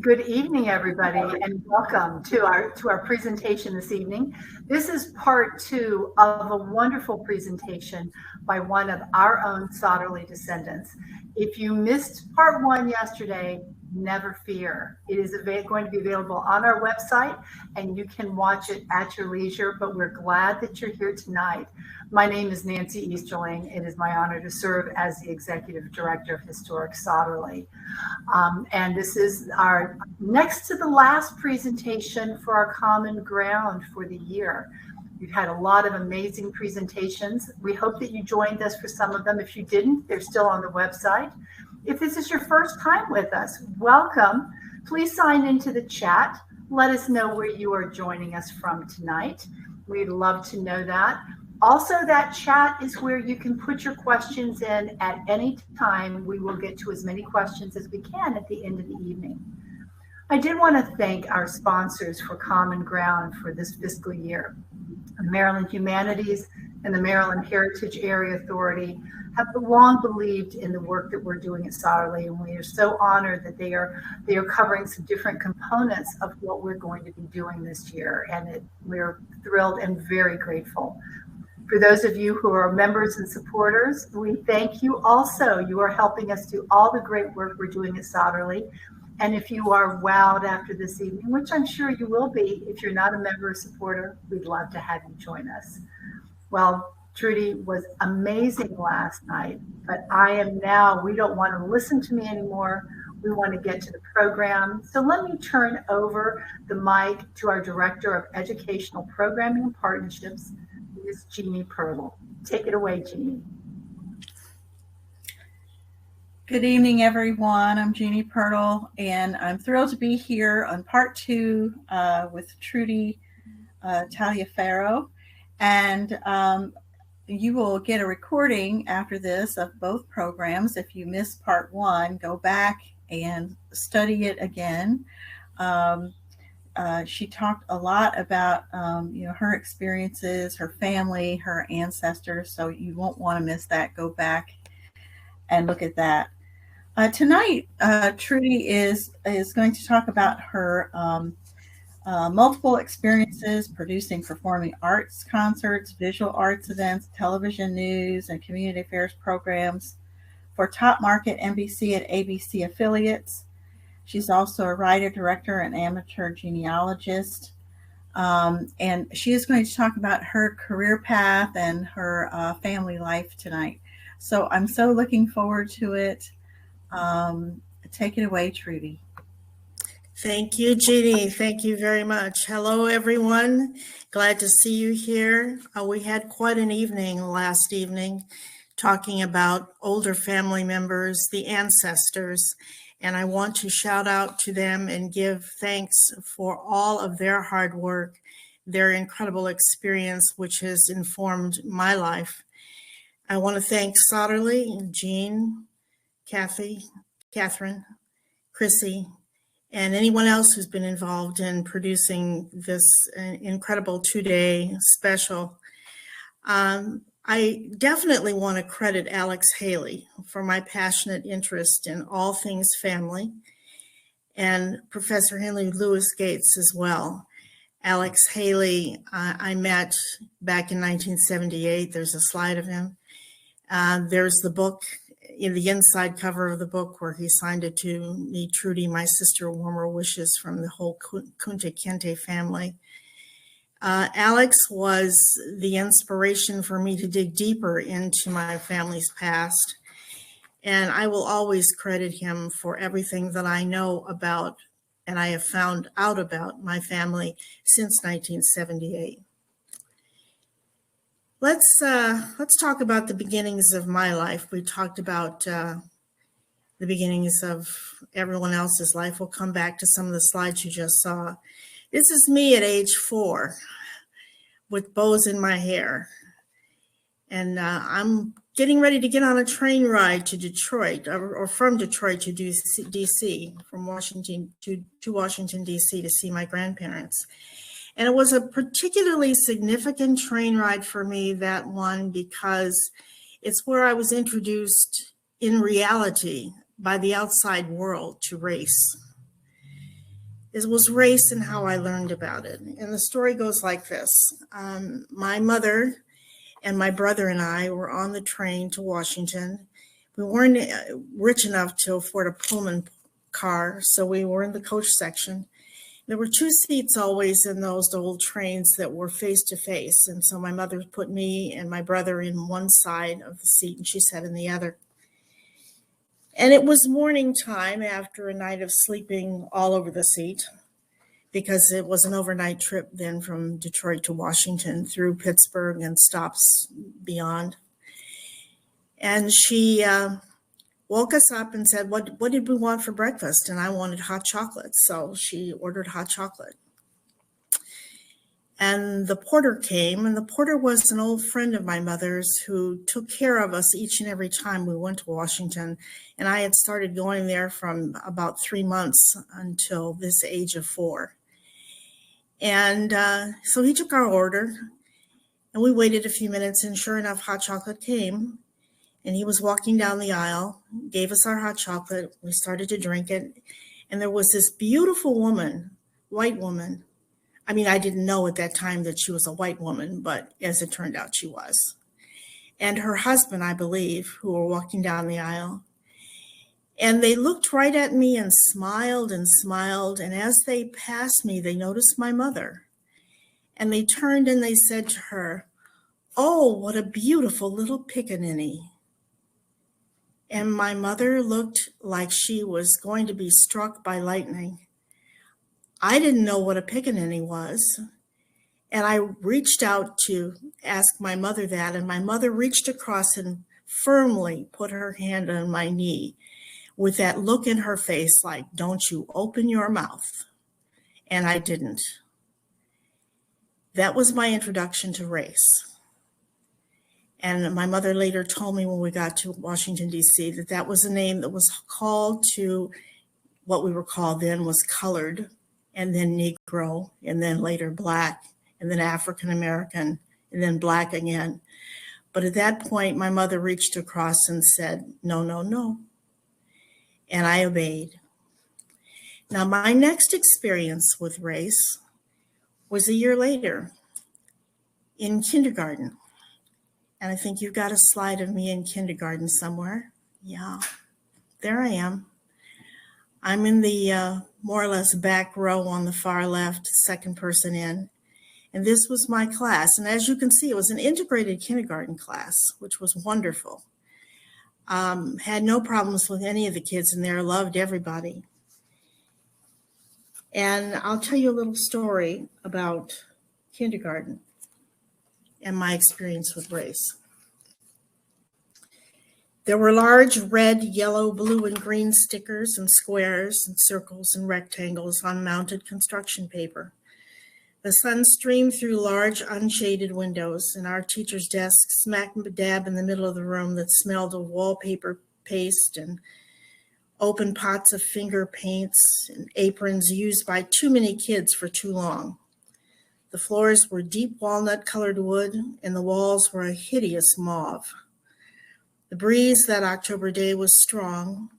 Good evening, everybody, and welcome to our presentation this evening. This is part two of a wonderful presentation by one of our own Sotterley descendants. If you missed part one yesterday, never fear. It is going to be available on our website, and you can watch it at your leisure, but we're glad that you're here tonight. My name is Nancy Easterling. It is my honor to serve as the Executive Director of Historic Sotterley. And this is our next to the last presentation for our Common Ground for the year. We've had a lot of amazing presentations. We hope that you joined us for some of them. If you didn't, they're still on the website. If this is your first time with us, welcome. Please sign into the chat. Let us know where you are joining us from tonight. We'd love to know that. Also, that chat is where you can put your questions in at any time. We will get to as many questions as we can at the end of the evening. I did want to thank our sponsors for Common Ground for this fiscal year. The Maryland Humanities and the Maryland Heritage Area Authority have long believed in the work that we're doing at Sotterley, and we are so honored that they are covering some different components of what we're going to be doing this year, and we're thrilled and very grateful. For those of you who are members and supporters, we thank you also. You are helping us do all the great work we're doing at Sotterley. And if you are wowed after this evening, which I'm sure you will be, if you're not a member or supporter, we'd love to have you join us. Well, Trudy was amazing last night, but we don't want to listen to me anymore. We want to get to the program. So let me turn over the mic to our Director of Educational Programming and Partnerships, Ms. Jeannie Pirtle. Take it away, Jeannie. Good evening, everyone. I'm Jeannie Pirtle, and I'm thrilled to be here on part two with Trudy Taliaferro. And you will get a recording after this of both programs. If you missed part one, go back and study it again. She talked a lot about her experiences, her family, her ancestors, so you won't want to miss that. Go back and look at that. Tonight, Trudy is going to talk about her multiple experiences producing performing arts concerts, visual arts events, television news, and community affairs programs for top market NBC and ABC affiliates. She's also a writer, director, and amateur genealogist. And she is going to talk about her career path and her family life tonight. So I'm so looking forward to it. Take it away, Trudy. Thank you, Jeannie. Thank you very much. Hello, everyone. Glad to see you here. We had quite an evening last evening talking about older family members, the ancestors, and I want to shout out to them and give thanks for all of their hard work, their incredible experience, which has informed my life. I want to thank Sotterley, Jean, Kathy, Catherine, Chrissy, and anyone else who's been involved in producing this incredible two-day special. I definitely want to credit Alex Haley for my passionate interest in all things family, and Professor Henry Louis Gates as well. Alex Haley, I met back in 1978. There's a slide of him. There's the book, in the inside cover of the book, where he signed it to me, Trudy, my sister, warmer wishes from the whole Kunta Kinte family. Alex was the inspiration for me to dig deeper into my family's past. And I will always credit him for everything that I know about and I have found out about my family since 1978. Let's talk about the beginnings of my life. We talked about the beginnings of everyone else's life. We'll come back to some of the slides you just saw. This is me at age 4 with bows in my hair. And I'm getting ready to get on a train ride to Detroit, or from Detroit to DC, from Washington to Washington, DC, to see my grandparents. And it was a particularly significant train ride for me, that one, because it's where I was introduced in reality by the outside world to race. It was race and how I learned about it. And the story goes like this. My mother and my brother and I were on the train to Washington. We weren't rich enough to afford a Pullman car, so we were in the coach section. There were two seats always in those old trains that were face to face. And so my mother put me and my brother in one side of the seat and she sat in the other. And it was morning time after a night of sleeping all over the seat, because it was an overnight trip then from Detroit to Washington through Pittsburgh and stops beyond. And she woke us up and said, what did we want for breakfast? And I wanted hot chocolate. So she ordered hot chocolate. And the porter came, and the porter was an old friend of my mother's who took care of us each and every time we went to Washington. And I had started going there from about 3 months until this age of 4. And so he took our order, and we waited a few minutes, and sure enough, hot chocolate came. And he was walking down the aisle, gave us our hot chocolate. We started to drink it. And there was this beautiful woman, white woman. I mean, I didn't know at that time that she was a white woman, but as it turned out, she was. And her husband, I believe, who were walking down the aisle. And they looked right at me and smiled and smiled. And as they passed me, they noticed my mother. And they turned and they said to her, "Oh, what a beautiful little pickaninny." And my mother looked like she was going to be struck by lightning. I didn't know what a pickaninny was. And I reached out to ask my mother that, and my mother reached across and firmly put her hand on my knee with that look in her face like, "Don't you open your mouth." And I didn't. That was my introduction to race. And my mother later told me when we got to Washington, D.C., that that was a name that was called to what we were called then was colored, and then Negro, and then later Black, and then African American, and then Black again. But at that point, my mother reached across and said, "No, no, no." And I obeyed. Now, my next experience with race was a year later in kindergarten. And I think you've got a slide of me in kindergarten somewhere. Yeah, there I am. I'm in the more or less back row on the far left, second person in. And this was my class. And as you can see, it was an integrated kindergarten class, which was wonderful. Had no problems with any of the kids in there, loved everybody. And I'll tell you a little story about kindergarten and my experience with race. There were large red, yellow, blue, and green stickers and squares and circles and rectangles on mounted construction paper. The sun streamed through large, unshaded windows, and our teacher's desk smack dab in the middle of the room that smelled of wallpaper paste and open pots of finger paints and aprons used by too many kids for too long. The floors were deep walnut-colored wood, and the walls were a hideous mauve. The breeze that October day was strong,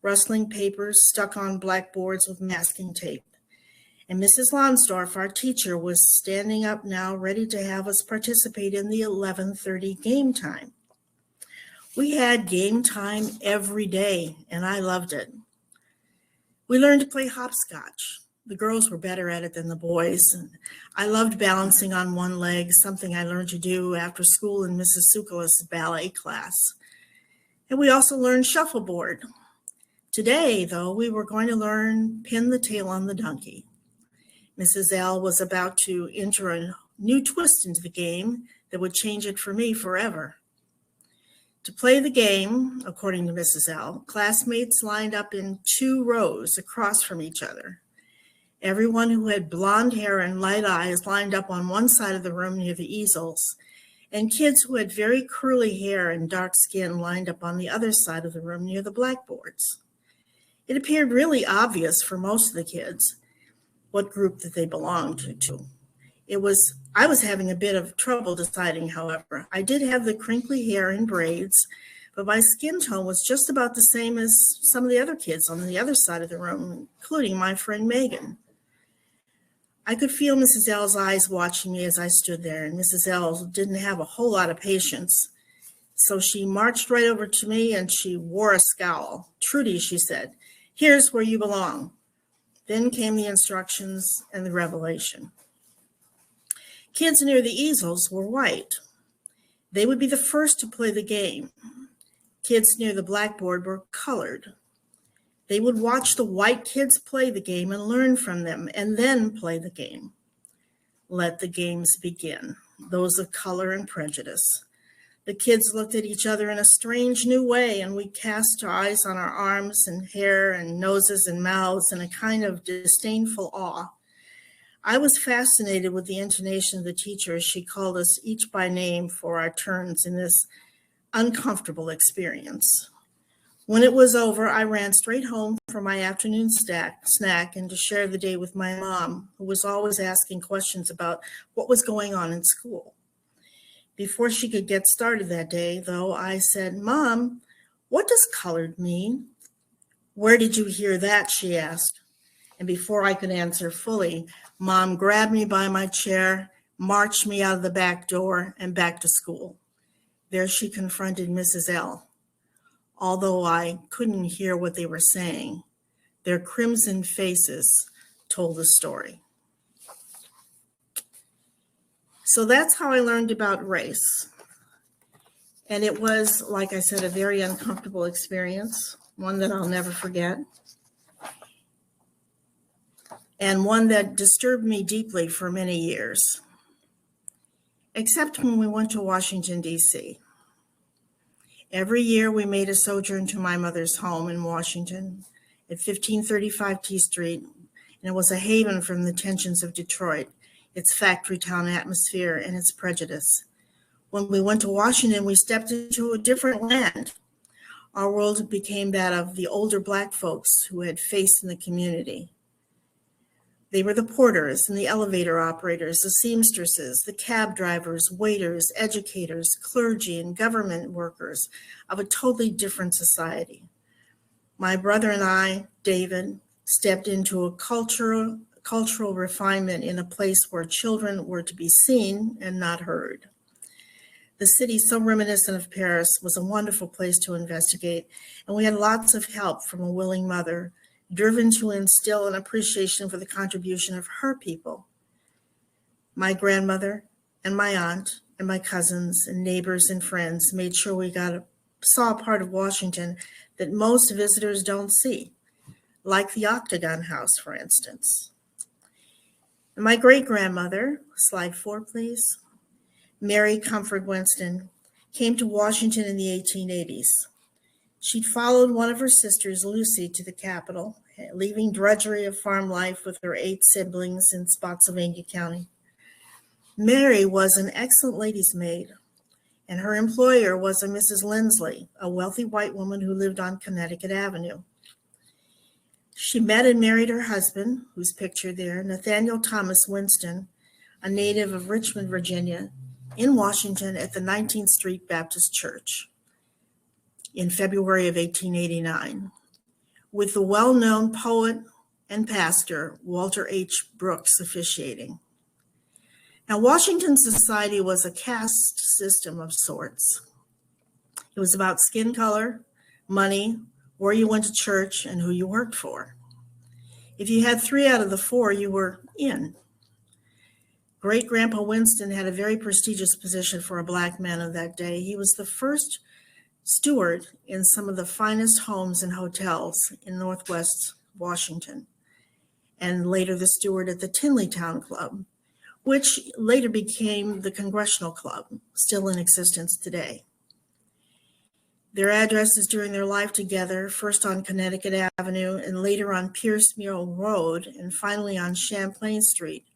rustling papers stuck on blackboards with masking tape. And Mrs. Lonsdorf, our teacher, was standing up now, ready to have us participate in the 11:30 game time. We had game time every day, and I loved it. We learned to play hopscotch. The girls were better at it than the boys. And I loved balancing on one leg, something I learned to do after school in Mrs. Sukalis' ballet class. And we also learned shuffleboard. Today, though, we were going to learn pin the tail on the donkey. Mrs. L was about to enter a new twist into the game that would change it for me forever. To play the game, according to Mrs. L, classmates lined up in 2 rows across from each other. Everyone who had blonde hair and light eyes lined up on one side of the room near the easels, and kids who had very curly hair and dark skin lined up on the other side of the room near the blackboards. It appeared really obvious for most of the kids what group that they belonged to. I was having a bit of trouble deciding, however. I did have the crinkly hair in braids, but my skin tone was just about the same as some of the other kids on the other side of the room, including my friend Megan. I could feel Mrs. L's eyes watching me as I stood there, and Mrs. L didn't have a whole lot of patience. So she marched right over to me and she wore a scowl. "Trudy," she said, "here's where you belong." Then came the instructions and the revelation. Kids near the easels were white. They would be the first to play the game. Kids near the blackboard were colored. They would watch the white kids play the game and learn from them, and then play the game. Let the games begin, those of color and prejudice. The kids looked at each other in a strange new way, and we cast our eyes on our arms and hair and noses and mouths in a kind of disdainful awe. I was fascinated with the intonation of the teacher as she called us each by name for our turns in this uncomfortable experience. When it was over, I ran straight home for my afternoon snack and to share the day with my mom, who was always asking questions about what was going on in school. Before she could get started that day, though, I said, "Mom, what does colored mean?" "Where did you hear that?" she asked. And before I could answer fully, Mom grabbed me by my chair, marched me out of the back door and back to school. There she confronted Mrs. L. Although I couldn't hear what they were saying, their crimson faces told the story. So that's how I learned about race. And it was, like I said, a very uncomfortable experience, one that I'll never forget, and one that disturbed me deeply for many years, except when we went to Washington, D.C. Every year we made a sojourn to my mother's home in Washington at 1535 T Street, and it was a haven from the tensions of Detroit, its factory town atmosphere, and its prejudice. When we went to Washington, we stepped into a different land. Our world became that of the older Black folks who had faith in the community. They were the porters and the elevator operators, the seamstresses, the cab drivers, waiters, educators, clergy, and government workers of a totally different society. My brother and I, David, stepped into a cultural refinement in a place where children were to be seen and not heard. The city, so reminiscent of Paris, was a wonderful place to investigate, and we had lots of help from a willing mother, driven to instill an appreciation for the contribution of her people. My grandmother and my aunt and my cousins and neighbors and friends made sure we saw a part of Washington that most visitors don't see, like the Octagon House, for instance. And my great-grandmother, slide 4, please, Mary Comfort Winston, came to Washington in the 1880s. She'd followed one of her sisters, Lucy, to the capital, leaving drudgery of farm life with her 8 siblings in Spotsylvania County. Mary was an excellent lady's maid, and her employer was a Mrs. Lindsley, a wealthy white woman who lived on Connecticut Avenue. She met and married her husband, who's pictured there, Nathaniel Thomas Winston, a native of Richmond, Virginia, in Washington at the 19th Street Baptist Church in February of 1889, with the well-known poet and pastor Walter H. Brooks officiating. Now, Washington society was a caste system of sorts. It was about skin color, money, where you went to church, and who you worked for. If you had 3 out of the 4, you were in. Great-Grandpa Winston had a very prestigious position for a Black man of that day. He was the first steward in some of the finest homes and hotels in Northwest Washington, and later the steward at the Tinleytown Club, which later became the Congressional Club, still in existence today. Their addresses during their life together, first on Connecticut Avenue and later on Pierce Mill Road and finally on Champlain Street,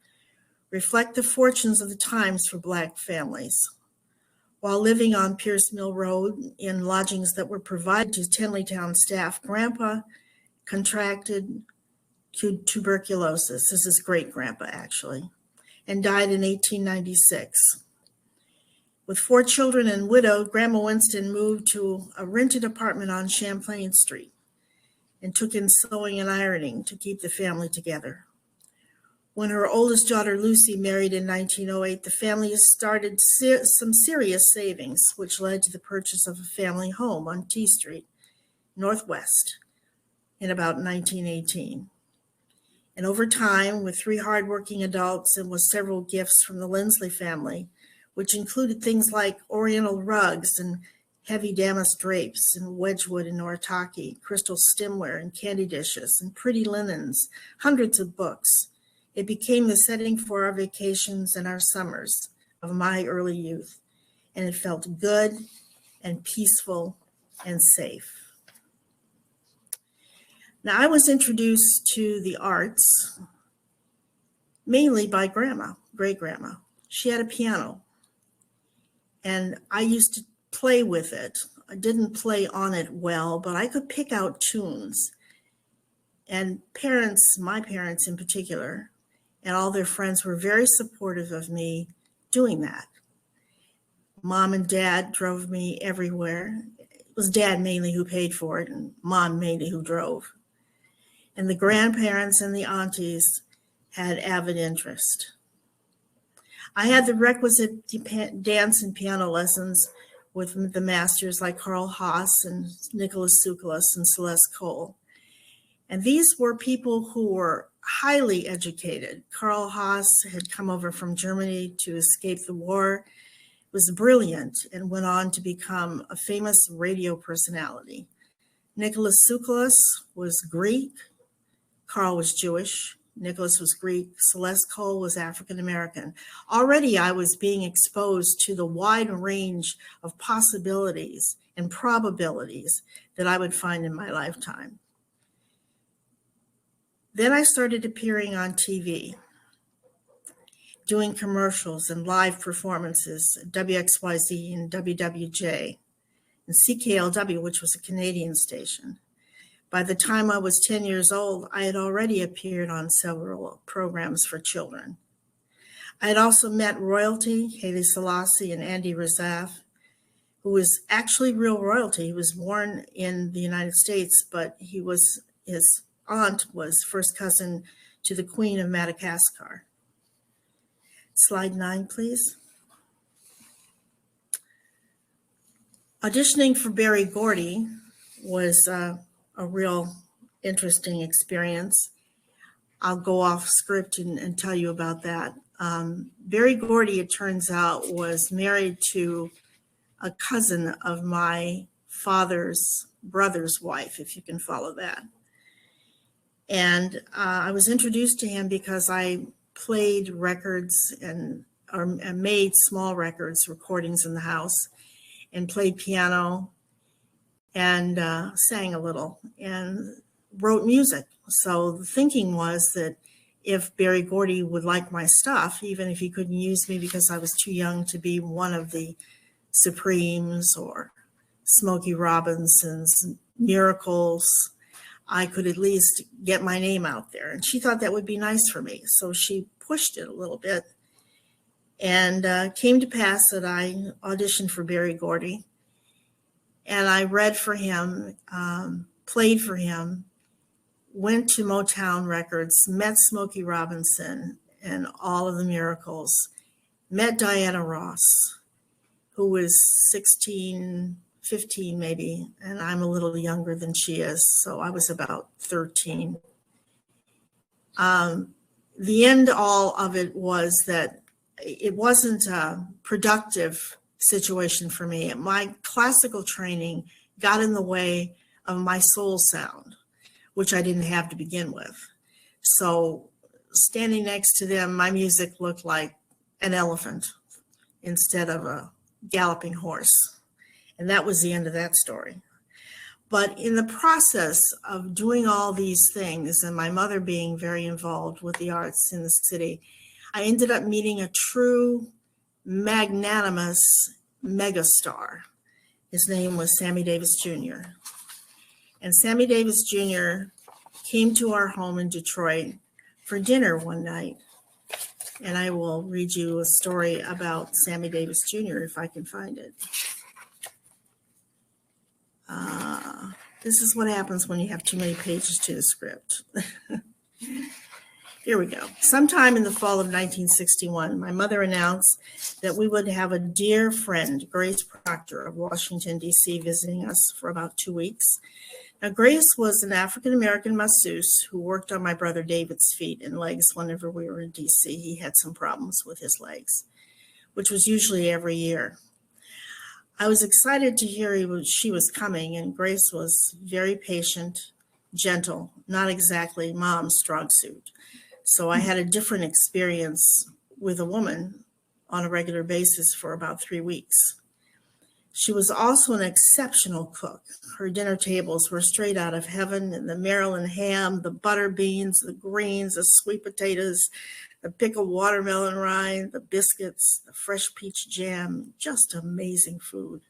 reflect the fortunes of the times for Black families. While living on Pierce Mill Road in lodgings that were provided to Tinleytown staff, Grandpa contracted tuberculosis. This is great-grandpa, actually, and died in 1896. With 4 children and widowed, Grandma Winston moved to a rented apartment on Champlain Street and took in sewing and ironing to keep the family together. When her oldest daughter, Lucy, married in 1908, the family started some serious savings, which led to the purchase of a family home on T Street, Northwest, in about 1918. And over time, with 3 hardworking adults and with several gifts from the Lindsley family, which included things like Oriental rugs and heavy damask drapes and Wedgwood and Noritake, crystal stemware and candy dishes and pretty linens, hundreds of books, it became the setting for our vacations and our summers of my early youth, and it felt good and peaceful and safe. Now, I was introduced to the arts mainly by grandma, great-grandma. She had a piano, and I used to play with it. I didn't play on it well, but I could pick out tunes. And parents, my parents in particular, and all their friends were very supportive of me doing that. Mom and Dad drove me everywhere. It was Dad mainly who paid for it, and Mom mainly who drove. And the grandparents and the aunties had avid interest. I had the requisite dance and piano lessons with the masters like Carl Haas and Nicholas Tsoukalos and Celeste Cole. And these were people who were highly educated. Carl Haas had come over from Germany to escape the war, was brilliant, and went on to become a famous radio personality. Nicholas Tsoukalos was Greek. Carl was Jewish. Nicholas was Greek. Celeste Cole was African American. Already I was being exposed to the wide range of possibilities and probabilities that I would find in my lifetime. Then I started appearing on TV, doing commercials and live performances at WXYZ and WWJ and CKLW, which was a Canadian station. By the time I was 10 years old, I had already appeared on several programs for children. I had also met royalty, Haile Selassie and Andy Razaf, who was actually real royalty. He was born in the United States, but his aunt was first cousin to the Queen of Madagascar. Slide 9, please. Auditioning for Berry Gordy was a real interesting experience. I'll go off script and tell you about that. Berry Gordy, it turns out, was married to a cousin of my father's brother's wife, if you can follow that. And I was introduced to him because I played records and made small records, recordings in the house, and played piano and sang a little and wrote music. So the thinking was that if Berry Gordy would like my stuff, even if he couldn't use me because I was too young to be one of the Supremes or Smokey Robinson's Miracles, I could at least get my name out there. And she thought that would be nice for me. So she pushed it a little bit. And came to pass that I auditioned for Berry Gordy. And I read for him, played for him, went to Motown Records, met Smokey Robinson and all of the Miracles, met Diana Ross, who was 16, 15 maybe, and I'm a little younger than she is, so I was about 13. The end all of it was that it wasn't a productive situation for me. My classical training got in the way of my soul sound, which I didn't have to begin with. So standing next to them, my music looked like an elephant instead of a galloping horse. And that was the end of that story. But in the process of doing all these things, and my mother being very involved with the arts in the city, I ended up meeting a true magnanimous megastar. His name was Sammy Davis Jr. And Sammy Davis Jr. came to our home in Detroit for dinner one night. And I will read you a story about Sammy Davis Jr. if I can find it. This is what happens when you have too many pages to the script. Here we go. Sometime in the fall of 1961, my mother announced that we would have a dear friend, Grace Proctor of Washington, D.C., visiting us for about 2 weeks. Now, Grace was an African-American masseuse who worked on my brother David's feet and legs whenever we were in D.C. He had some problems with his legs, which was usually every year. I was excited to hear she was coming, and Grace was very patient, gentle, not exactly mom's strong suit. So I had a different experience with a woman on a regular basis for about 3 weeks. She was also an exceptional cook. Her dinner tables were straight out of heaven, and the Maryland ham, the butter beans, the greens, the sweet potatoes, the pickled watermelon rind, the biscuits, the fresh peach jam, just amazing food.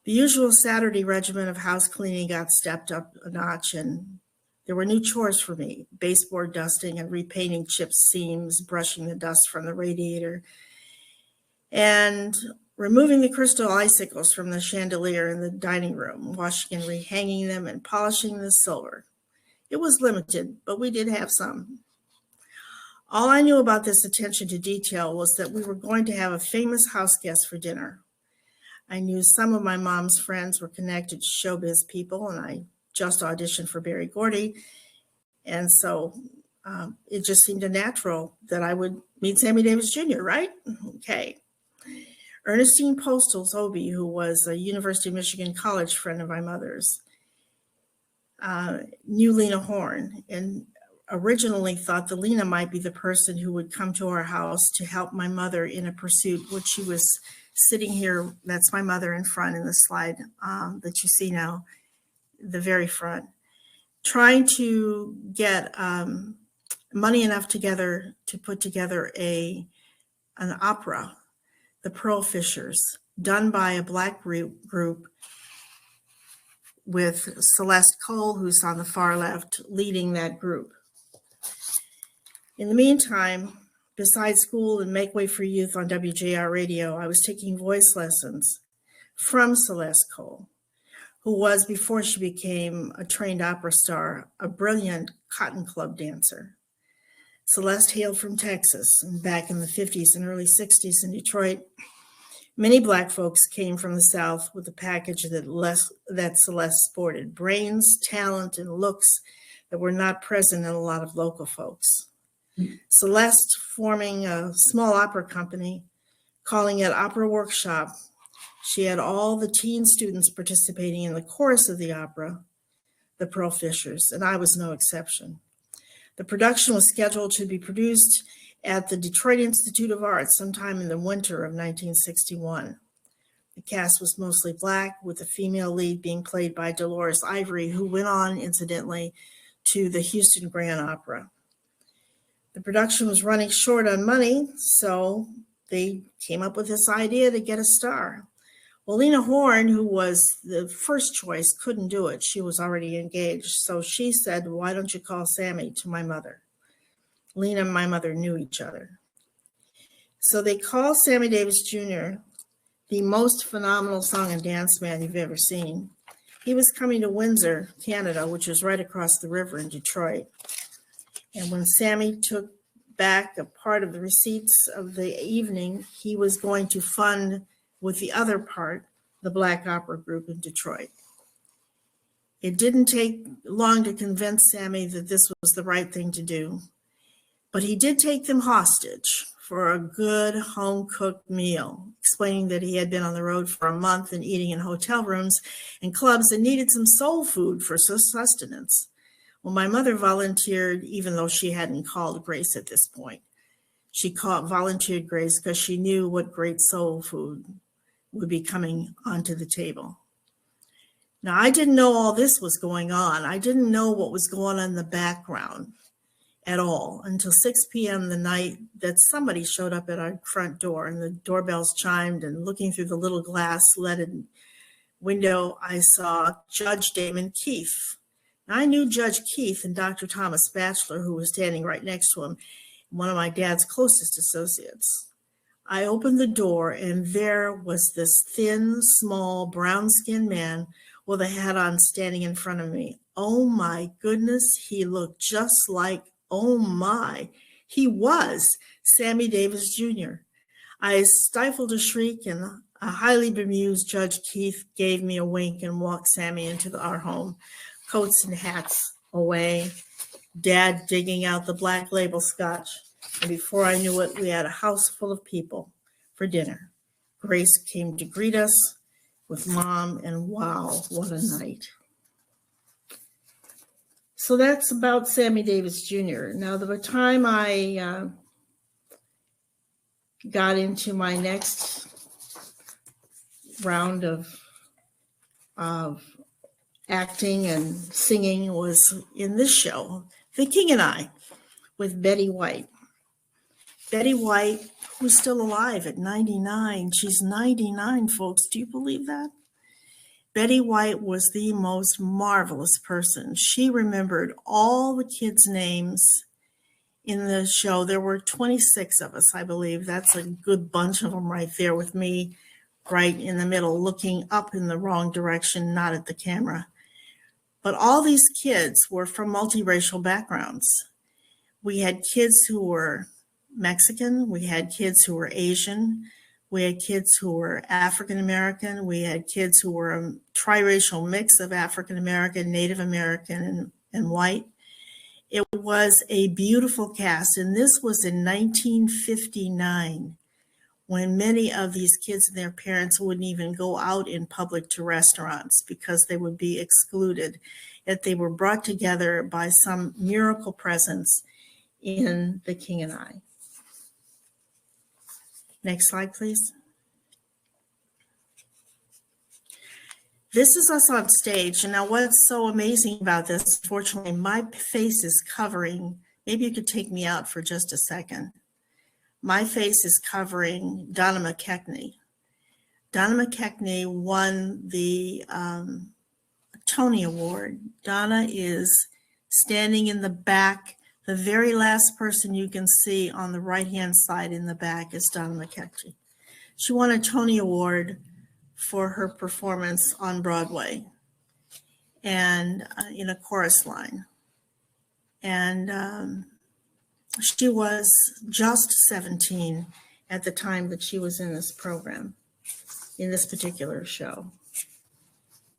The usual Saturday regimen of house cleaning got stepped up a notch, and there were new chores for me: baseboard dusting and repainting chipped seams, brushing the dust from the radiator, and removing the crystal icicles from the chandelier in the dining room, washing and rehanging them, and polishing the silver. It was limited, but we did have some. All I knew about this attention to detail was that we were going to have a famous house guest for dinner. I knew some of my mom's friends were connected to showbiz people, and I just auditioned for Berry Gordy. And so it just seemed a natural that I would meet Sammy Davis Jr., right? Okay. Ernestine Postal's Obie, who was a University of Michigan college friend of my mother's, knew Lena Horne, and originally thought that Lena might be the person who would come to our house to help my mother in a pursuit, which she was sitting here. That's my mother in front in the slide that you see now, the very front, trying to get money enough together to put together an opera, The Pearl Fishers, done by a Black group with Celeste Cole, who's on the far left, leading that group. In the meantime, besides school and Make Way for Youth on WJR radio, I was taking voice lessons from Celeste Cole, who was, before she became a trained opera star, a brilliant Cotton Club dancer. Celeste hailed from Texas, and back in the 50s and early 60s in Detroit, many Black folks came from the South with a package that Celeste sported: brains, talent, and looks that were not present in a lot of local folks. Celeste, forming a small opera company, calling it Opera Workshop, she had all the teen students participating in the chorus of the opera, The Pearl Fishers, and I was no exception. The production was scheduled to be produced at the Detroit Institute of Arts sometime in the winter of 1961. The cast was mostly Black, with the female lead being played by Dolores Ivory, who went on, incidentally, to the Houston Grand Opera. The production was running short on money, so they came up with this idea to get a star. Well, Lena Horne, who was the first choice, couldn't do it. She was already engaged. So she said, "Why don't you call Sammy?" to my mother. Lena and my mother knew each other. So they called Sammy Davis Jr., the most phenomenal song and dance man you've ever seen. He was coming to Windsor, Canada, which was right across the river in Detroit. And when Sammy took back a part of the receipts of the evening, he was going to fund, with the other part, the Black Opera Group in Detroit. It didn't take long to convince Sammy that this was the right thing to do, but he did take them hostage for a good home-cooked meal, explaining that he had been on the road for a month and eating in hotel rooms and clubs and needed some soul food for sustenance. Well, my mother volunteered, even though she hadn't called Grace at this point. She volunteered Grace because she knew what great soul food would be coming onto the table. Now, I didn't know all this was going on. I didn't know what was going on in the background at all until 6 p.m. the night that somebody showed up at our front door and the doorbells chimed, and looking through the little glass leaded window, I saw Judge Damon Keith. Now, I knew Judge Keith and Dr. Thomas Batchelor, who was standing right next to him, one of my dad's closest associates. I opened the door, and there was this thin, small, brown-skinned man with a hat on standing in front of me. Oh my goodness, he looked just like oh my, he was Sammy Davis Jr. I stifled a shriek, and a highly bemused Judge Keith gave me a wink and walked Sammy into our home, coats and hats away, Dad digging out the Black Label scotch. And before I knew it, we had a house full of people for dinner. Grace came to greet us with Mom, and wow, what a night. So that's about Sammy Davis Jr. Now, the time I got into my next round of acting and singing was in this show, The King and I, with Betty White. Betty White, who's still alive at 99. She's 99, folks. Do you believe that? Betty White was the most marvelous person. She remembered all the kids' names in the show. There were 26 of us, I believe. That's a good bunch of them right there, with me right in the middle, looking up in the wrong direction, not at the camera. But all these kids were from multiracial backgrounds. We had kids who were Mexican, we had kids who were Asian, we had kids who were African American, we had kids who were a triracial mix of African American, Native American, and white. It was a beautiful cast, and this was in 1959, when many of these kids and their parents wouldn't even go out in public to restaurants because they would be excluded, yet they were brought together by some miracle presence in The King and I. Next slide, please. This is us on stage. And now what's so amazing about this, unfortunately, my face is covering, maybe you could take me out for just a second. My face is covering Donna McKechnie. Donna McKechnie won the Tony Award. Donna is standing in the back. The very last person you can see on the right-hand side in the back is Donna McKechnie. She won a Tony Award for her performance on Broadway and in a chorus line. And she was just 17 at the time that she was in this program, in this particular show.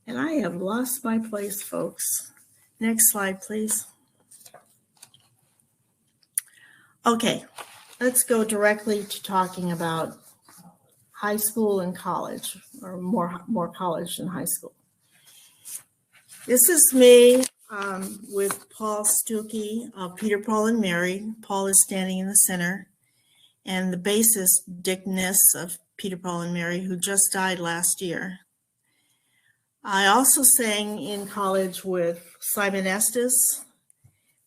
And I have lost my place, folks. Next slide, please. Okay, let's go directly to talking about high school and college, or more college than high school. This is me with Paul Stuckey of Peter, Paul, and Mary. Paul is standing in the center, and the bassist, Dick Niss of Peter, Paul, and Mary, who just died last year. I also sang in college with Simon Estes,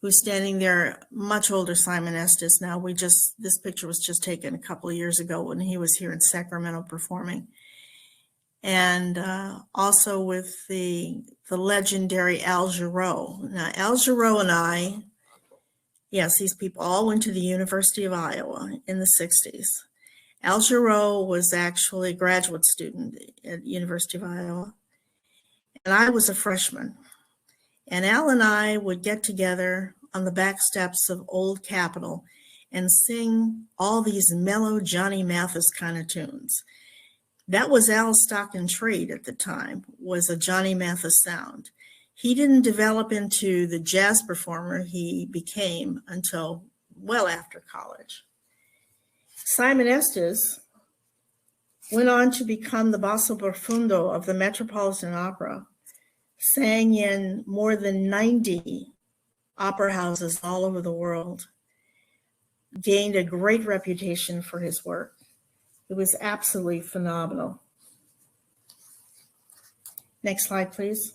who's standing there, much older Simon Estes now. This picture was just taken a couple of years ago when he was here in Sacramento performing. And also with the legendary Al Jarreau. Now, Al Jarreau and I, yes, these people all went to the University of Iowa in the 60s. Al Jarreau was actually a graduate student at the University of Iowa, and I was a freshman. And Al and I would get together on the back steps of Old Capitol and sing all these mellow Johnny Mathis kind of tunes. That was Al's stock and trade at the time, was a Johnny Mathis sound. He didn't develop into the jazz performer he became until well after college. Simon Estes went on to become the basso profundo of the Metropolitan Opera, sang in more than 90 opera houses all over the world, gained a great reputation for his work. It was absolutely phenomenal. Next slide, please.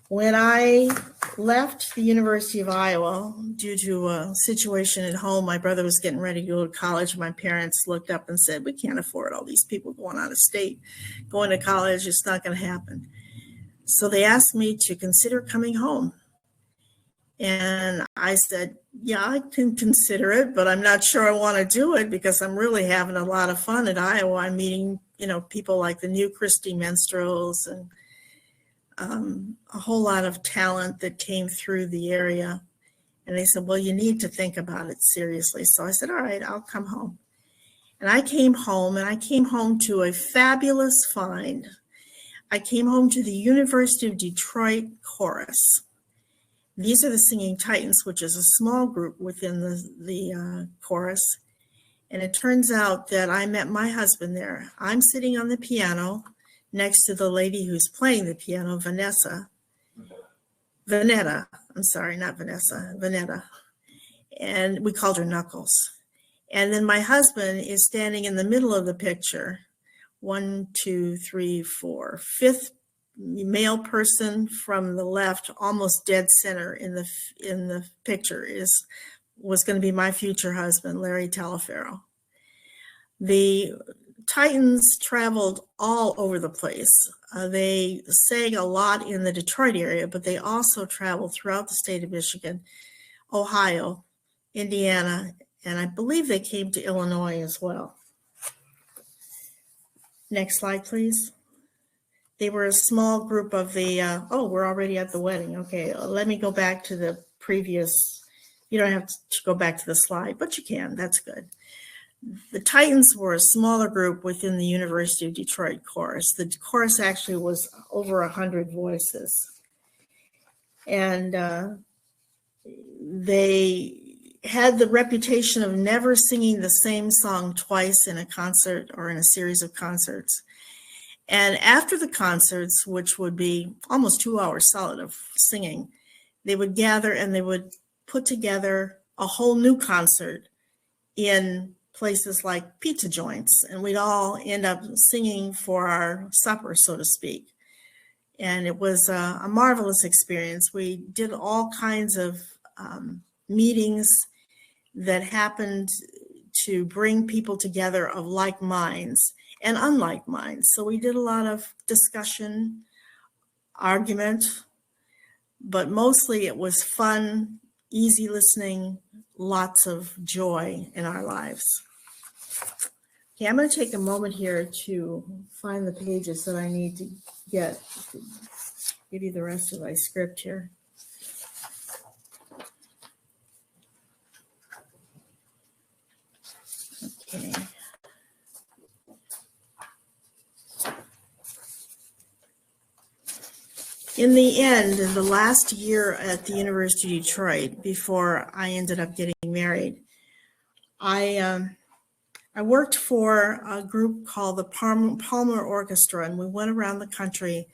When I left the University of Iowa due to a situation at home, my brother was getting ready to go to college. My parents looked up and said, we can't afford all these people going out of state, going to college. It's not going to happen. So they asked me to consider coming home. And I said, yeah, I can consider it, but I'm not sure I want to do it because I'm really having a lot of fun at Iowa. I'm meeting, people like the New Christy Minstrels and a whole lot of talent that came through the area. And they said, well, you need to think about it seriously. So I said, all right, I'll come home. And I came home, and I came home to a fabulous find. I came home to the University of Detroit Chorus. These are the Singing Titans, which is a small group within the chorus. And it turns out that I met my husband there. I'm sitting on the piano next to the lady who's playing the piano, Vanetta. I'm sorry, not Vanessa, Vanetta. And we called her Knuckles. And then my husband is standing in the middle of the picture. 1, 2, 3, 4. Fifth male person from the left, almost dead center in the picture, was going to be my future husband, Larry Taliaferro. The Titans traveled all over the place. They sang a lot in the Detroit area, but they also traveled throughout the state of Michigan, Ohio, Indiana, and I believe they came to Illinois as well. Next slide, please. They were a small group of the, we're already at the wedding. Okay, let me go back to the previous. You don't have to go back to the slide, but you can. That's good. The Titans were a smaller group within the University of Detroit chorus. The chorus actually was over 100 voices. And they had the reputation of never singing the same song twice in a concert or in a series of concerts. And after the concerts, which would be almost 2 hours solid of singing, they would gather and they would put together a whole new concert in places like pizza joints. And we'd all end up singing for our supper, so to speak. And it was a marvelous experience. We did all kinds of meetings that happened to bring people together of like minds and unlike minds. So we did a lot of discussion, argument, but mostly it was fun, easy listening, lots of joy in our lives. Okay, I'm going to take a moment here to find the pages that I need to get to give you the rest of my script here. Okay. In the end, in the last year at the University of Detroit, before I ended up getting married, I worked for a group called the Palmer Orchestra, and we went around the country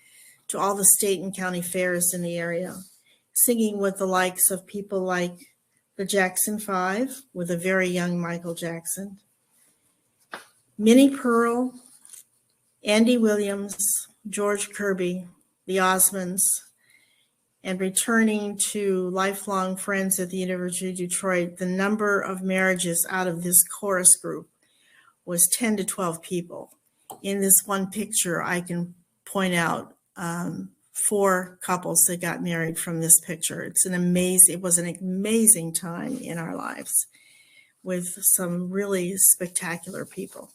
to all the state and county fairs in the area, singing with the likes of people like the Jackson Five, with a very young Michael Jackson, Minnie Pearl, Andy Williams, George Kirby, the Osmonds, and returning to lifelong friends at the University of Detroit. The number of marriages out of this chorus group was 10 to 12 people. In this one picture, I can point out 4 couples that got married from this picture. It was an amazing time in our lives with some really spectacular people.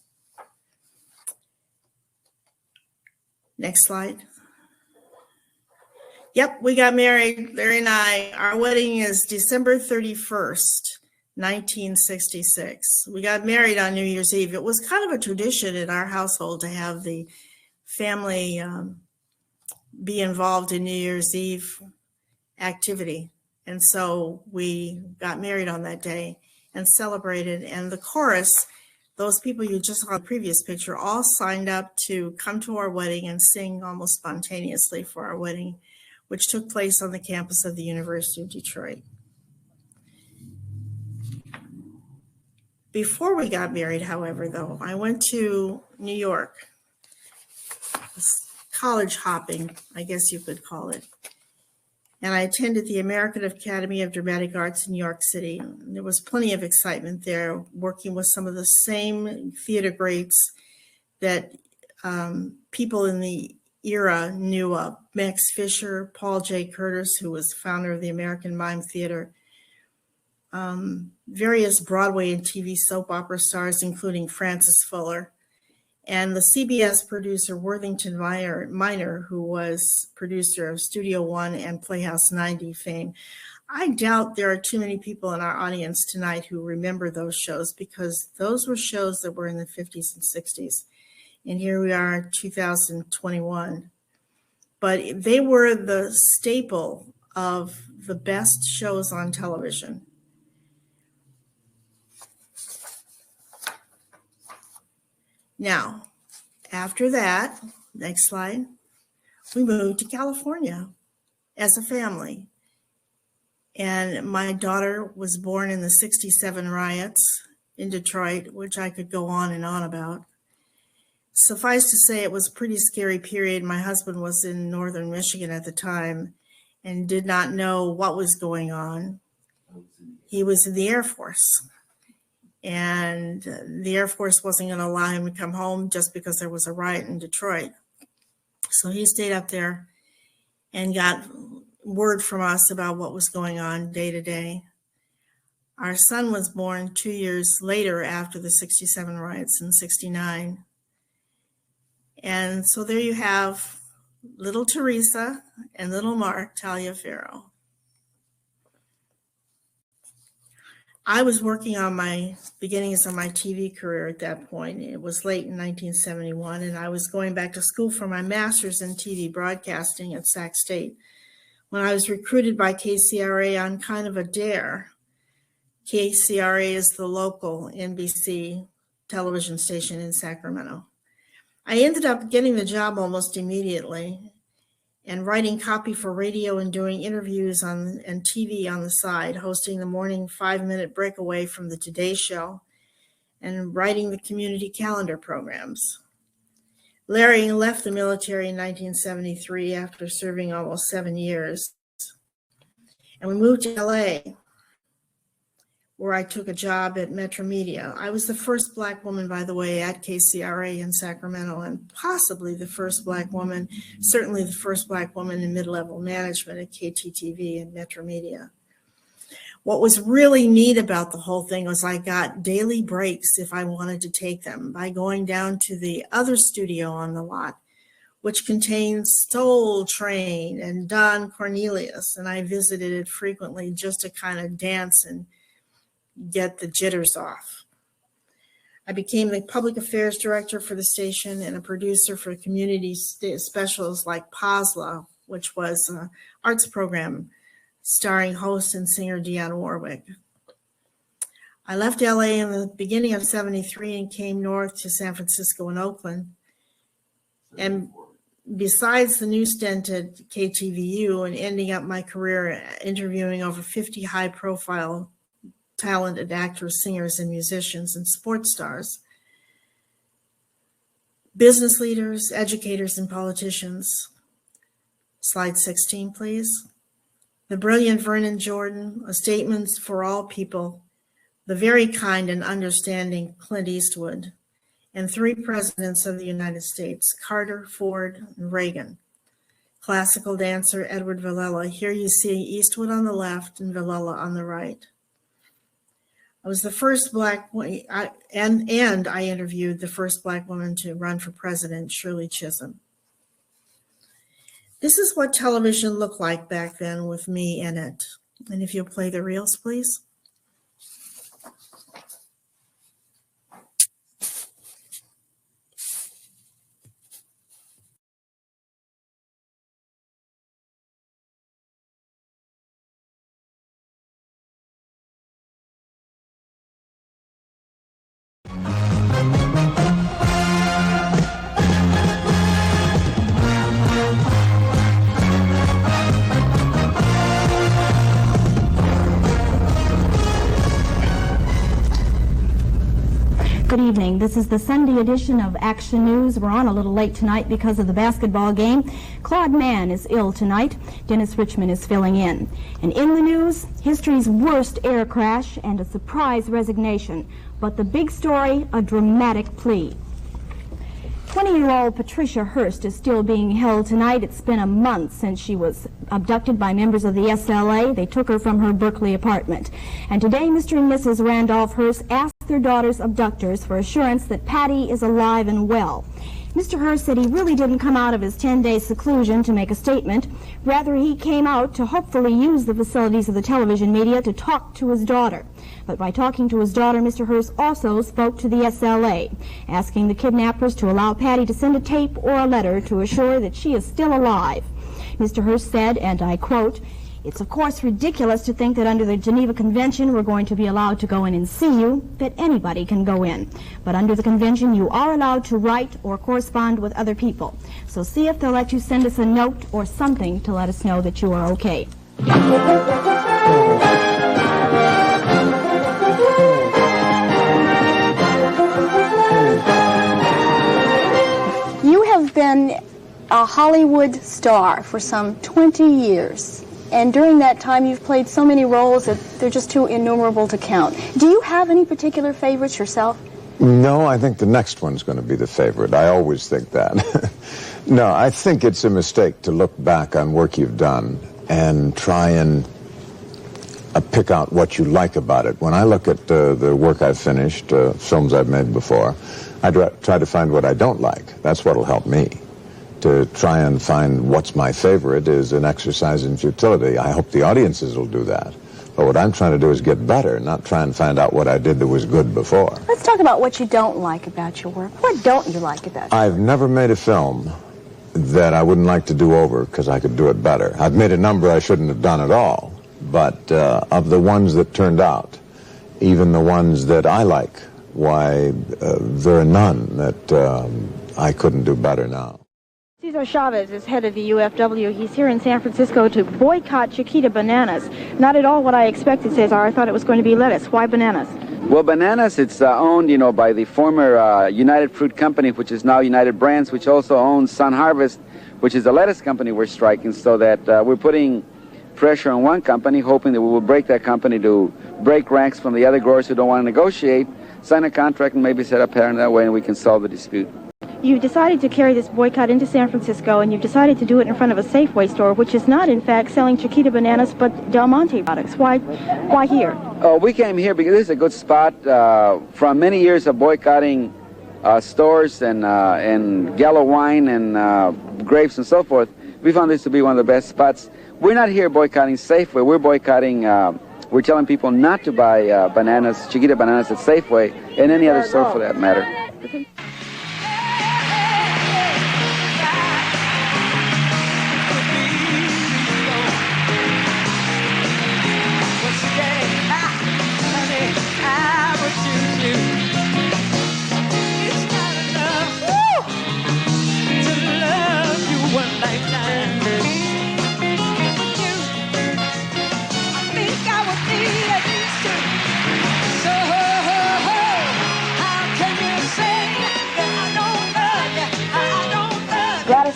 Next slide. Yep, we got married, Larry and I. Our wedding is December 31st, 1966. We got married on New Year's Eve. It was kind of a tradition in our household to have the family be involved in New Year's Eve activity. And so we got married on that day and celebrated. And the chorus, those people you just saw in the previous picture, all signed up to come to our wedding and sing almost spontaneously for our wedding, which took place on the campus of the University of Detroit. Before we got married, however, though, I went to New York, college hopping, I guess you could call it. And I attended the American Academy of Dramatic Arts in New York City. There was plenty of excitement there, working with some of the same theater greats that people in the era knew of. Max Fisher, Paul J. Curtis, who was founder of the American Mime Theater, various Broadway and TV soap opera stars, including Frances Fuller, And the CBS producer, Worthington Miner, who was producer of Studio One and Playhouse 90 fame. I doubt there are too many people in our audience tonight who remember those shows, because those were shows that were in the 50s and 60s. And here we are in 2021. But they were the staple of the best shows on television. Now, after that, next slide, we moved to California as a family. And my daughter was born in the 67 riots in Detroit, which I could go on and on about. Suffice to say, it was a pretty scary period. My husband was in northern Michigan at the time and did not know what was going on. He was in the Air Force. And the Air Force wasn't going to allow him to come home just because there was a riot in Detroit. So he stayed up there and got word from us about what was going on day to day. Our son was born 2 years later after the 67 riots in 69. And so there you have little Teresa and little Mark Taliaferro. I was working on my beginnings of my TV career at that point. It was late in 1971, and I was going back to school for my master's in TV broadcasting at Sac State when I was recruited by KCRA on kind of a dare. KCRA is the local NBC television station in Sacramento. I ended up getting the job almost immediately and writing copy for radio and doing interviews and TV on the side, hosting the morning 5-minute breakaway from the Today Show and writing the community calendar programs. Larry left the military in 1973 after serving almost 7 years. And we moved to LA, where I took a job at Metro Media. I was the first Black woman, by the way, at KCRA in Sacramento, and possibly the first Black woman, certainly the first Black woman in mid-level management at KTTV and Metro Media. What was really neat about the whole thing was I got daily breaks if I wanted to take them by going down to the other studio on the lot, which contains Soul Train and Don Cornelius, and I visited it frequently just to kind of dance and get the jitters off. I became the public affairs director for the station and a producer for community specials like POSLA, which was an arts program starring host and singer Dionne Warwick. I left LA in the beginning of 73 and came north to San Francisco and Oakland. And besides the new stint at KTVU and ending up my career interviewing over 50 high-profile talented actors, singers, and musicians and sports stars, business leaders, educators, and politicians. Slide 16, please. The brilliant Vernon Jordan, A Statement for All People, the very kind and understanding Clint Eastwood, and 3 presidents of the United States, Carter, Ford, and Reagan. Classical dancer Edward Villela. Here you see Eastwood on the left and Villela on the right. I was the first Black and I interviewed the first Black woman to run for president, Shirley Chisholm. This is what television looked like back then with me in it. And if you'll play the reels, please. Good evening. This is the Sunday edition of Action News. We're on a little late tonight because of the basketball game. Claude Mann is ill tonight. Dennis Richmond is filling in. And in the news, history's worst air crash and a surprise resignation. But the big story, a dramatic plea. 20-year-old Patricia Hearst is still being held tonight. It's been a month since she was abducted by members of the SLA. They took her from her Berkeley apartment. And today, Mr. and Mrs. Randolph Hearst asked their daughter's abductors for assurance that Patty is alive and well. Mr. Hearst said he really didn't come out of his 10-day seclusion to make a statement. Rather, he came out to hopefully use the facilities of the television media to talk to his daughter. But by talking to his daughter, Mr. Hearst also spoke to the SLA, asking the kidnappers to allow Patty to send a tape or a letter to assure that she is still alive. Mr. Hearst said, and I quote, "It's of course ridiculous to think that under the Geneva Convention we're going to be allowed to go in and see you, that anybody can go in. But under the convention you are allowed to write or correspond with other people. So see if they'll let you send us a note or something to let us know that you are okay." You have been a Hollywood star for some 20 years. And during that time, you've played so many roles that they're just too innumerable to count. Do you have any particular favorites yourself? No, I think the next one's going to be the favorite. I always think that. No, I think it's a mistake to look back on work you've done and try and pick out what you like about it. When I look at the work I've finished, films I've made before, I try to find what I don't like. That's what'll help me. To try and find what's my favorite is an exercise in futility. I hope the audiences will do that. But what I'm trying to do is get better, not try and find out what I did that was good before. Let's talk about what you don't like about your work. What don't you like about it? I've never made a film that I wouldn't like to do over because I could do it better. I've made a number I shouldn't have done at all. But of the ones that turned out, even the ones that I like, why, there are none that I couldn't do better now. Cesar Chavez is head of the UFW. He's here in San Francisco to boycott Chiquita bananas. Not at all what I expected, Cesar. I thought it was going to be lettuce. Why bananas? Well, bananas, it's owned, by the former United Fruit Company, which is now United Brands, which also owns Sun Harvest, which is a lettuce company we're striking, so that we're putting pressure on one company, hoping that we will break that company to break ranks from the other growers who don't want to negotiate, sign a contract, and maybe set up a pattern that way, and we can solve the dispute. You've decided to carry this boycott into San Francisco, and you've decided to do it in front of a Safeway store, which is not, in fact, selling Chiquita bananas, but Del Monte products. Why here? Oh, we came here because this is a good spot. From many years of boycotting stores and Gallo wine and grapes and so forth, we found this to be one of the best spots. We're not here boycotting Safeway. We're boycotting, we're telling people not to buy bananas, Chiquita bananas at Safeway, and any other store for that matter.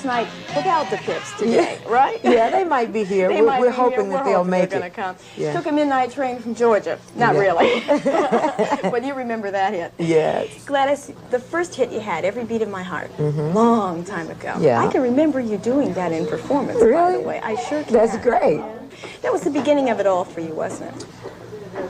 Night without the Pips today, right? Yeah, they might be here. We're hoping that they'll make it. Come. Yeah. Took a midnight train from Georgia. Not really. But you remember that hit. Yes. Gladys, the first hit you had, Every Beat of My Heart, long time ago. Yeah. I can remember you doing that in performance, really? by the way. I sure can. That's great. That was the beginning of it all for you, wasn't it?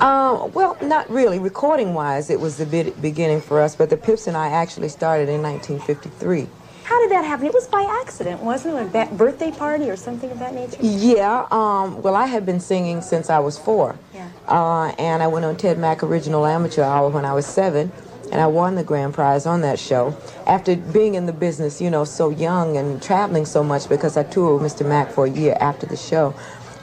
Well, not really. Recording-wise, it was the beginning for us, but the Pips and I actually started in 1953. How did that happen? It was by accident, wasn't it? A birthday party or something of that nature? Yeah. Well, I had been singing since I was 4. Yeah. And I went on Ted Mack Original Amateur Hour when I was 7, and I won the grand prize on that show. After being in the business, so young and traveling so much, because I toured with Mr. Mack for a year after the show,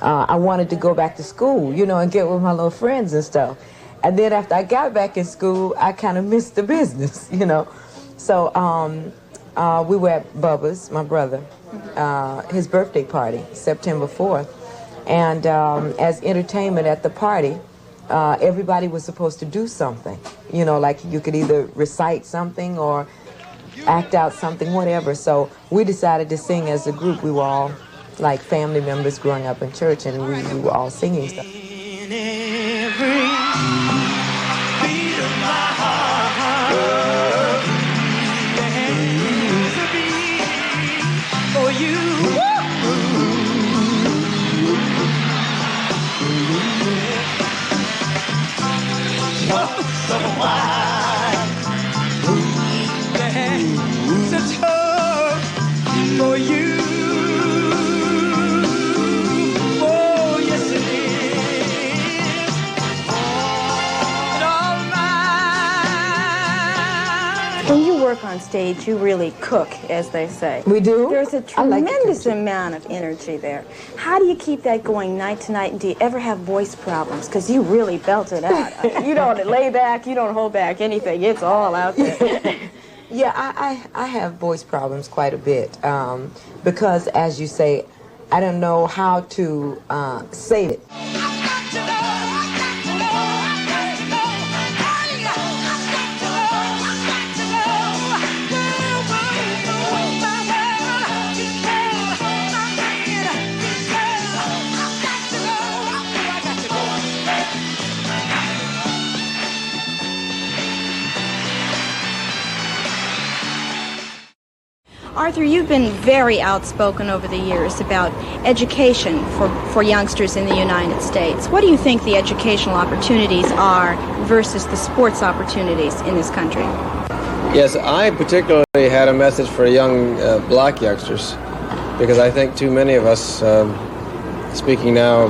I wanted to go back to school, and get with my little friends and stuff. And then after I got back in school, I kind of missed the business, So, we were at Bubba's, my brother, his birthday party, September 4th. And as entertainment at the party, everybody was supposed to do something. Like you could either recite something or act out something, whatever. So we decided to sing as a group. We were all like family members growing up in church, and we were all singing stuff. Why? on stage, you really cook, as they say. We do? There's a I like to tremendous cook, too. amount of energy there. How do you keep that going night to night, and do you ever have voice problems? Because you really belt it out. You don't lay back, you don't hold back anything. It's all out there. Yeah, I have voice problems quite a bit because, as you say, I don't know how to say it. Arthur, you've been very outspoken over the years about education for youngsters in the United States. What do you think the educational opportunities are versus the sports opportunities in this country? Yes, I particularly had a message for young black youngsters, because I think too many of us, speaking now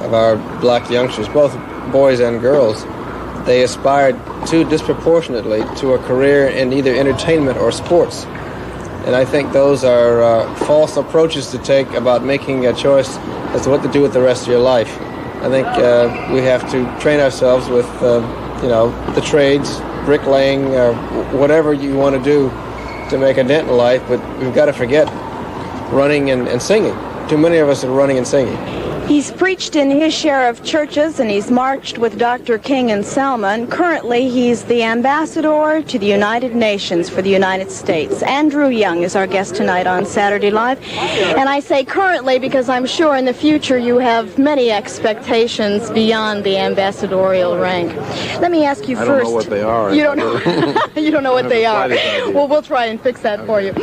of our black youngsters, both boys and girls, they aspired too disproportionately to a career in either entertainment or sports. And I think those are false approaches to take about making a choice as to what to do with the rest of your life. I think we have to train ourselves with, the trades, bricklaying, whatever you want to do to make a dent in life, but we've got to forget running and singing. Too many of us are running and singing. He's preached in his share of churches, and he's marched with Dr. King and Selma, and currently he's the ambassador to the United Nations for the United States. Andrew Young is our guest tonight on Saturday Live. And I say currently because I'm sure in the future you have many expectations beyond the ambassadorial rank. Let me ask you first. I don't know what they are. You don't know, you don't know what they are. Well, we'll try and fix that for you.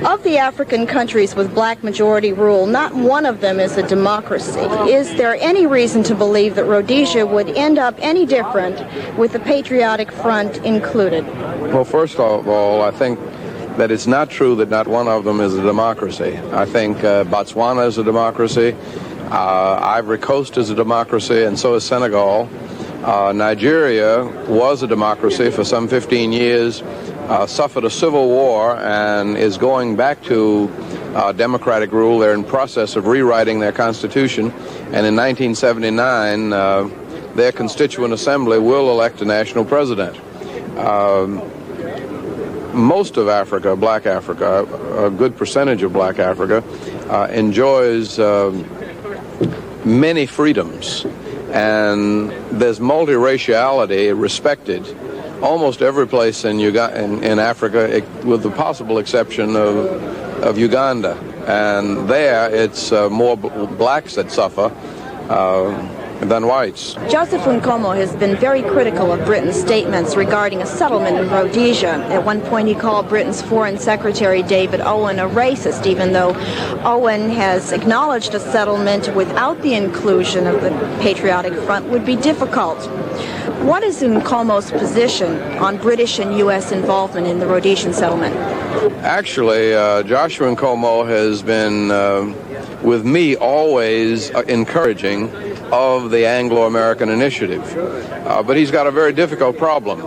Of the African countries with black majority rule, not one of them is a democracy. Is there any reason to believe that Rhodesia would end up any different with the Patriotic Front included? Well, first of all, I think that it's not true that not one of them is a democracy. I think Botswana is a democracy, Ivory Coast is a democracy, and so is Senegal. Nigeria was a democracy for some 15 years, suffered a civil war, and is going back to democratic rule. They're in process of rewriting their constitution, and in 1979, their constituent assembly will elect a national president. Most of Africa, black Africa, a good percentage of black Africa, enjoys many freedoms, and there's multiraciality respected almost every place in Africa, with the possible exception of Uganda. And there, it's more blacks that suffer than whites. Joseph Nkomo has been very critical of Britain's statements regarding a settlement in Rhodesia. At one point he called Britain's Foreign Secretary David Owen a racist, even though Owen has acknowledged a settlement without the inclusion of the Patriotic Front would be difficult. What is Nkomo's position on British and U.S. involvement in the Rhodesian settlement? Actually, Joshua Nkomo has been, with me, always encouraging of the Anglo-American initiative. But he's got a very difficult problem.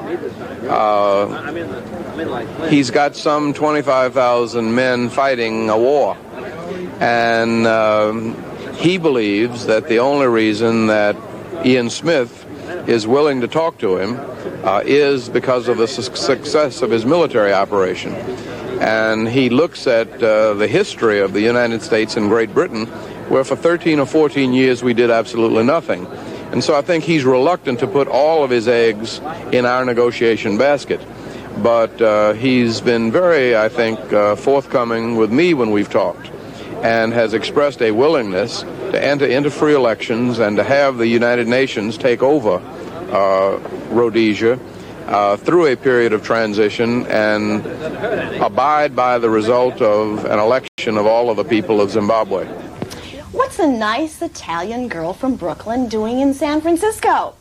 He's got some 25,000 men fighting a war. And he believes that the only reason that Ian Smith is willing to talk to him is because of the success of his military operation. And he looks at the history of the United States and Great Britain, where for 13 or 14 years we did absolutely nothing. And so I think he's reluctant to put all of his eggs in our negotiation basket. But he's been very, I think, forthcoming with me when we've talked, and has expressed a willingness to enter into free elections and to have the United Nations take over Rhodesia through a period of transition and abide by the result of an election of all of the people of Zimbabwe. What's a nice Italian girl from Brooklyn doing in San Francisco?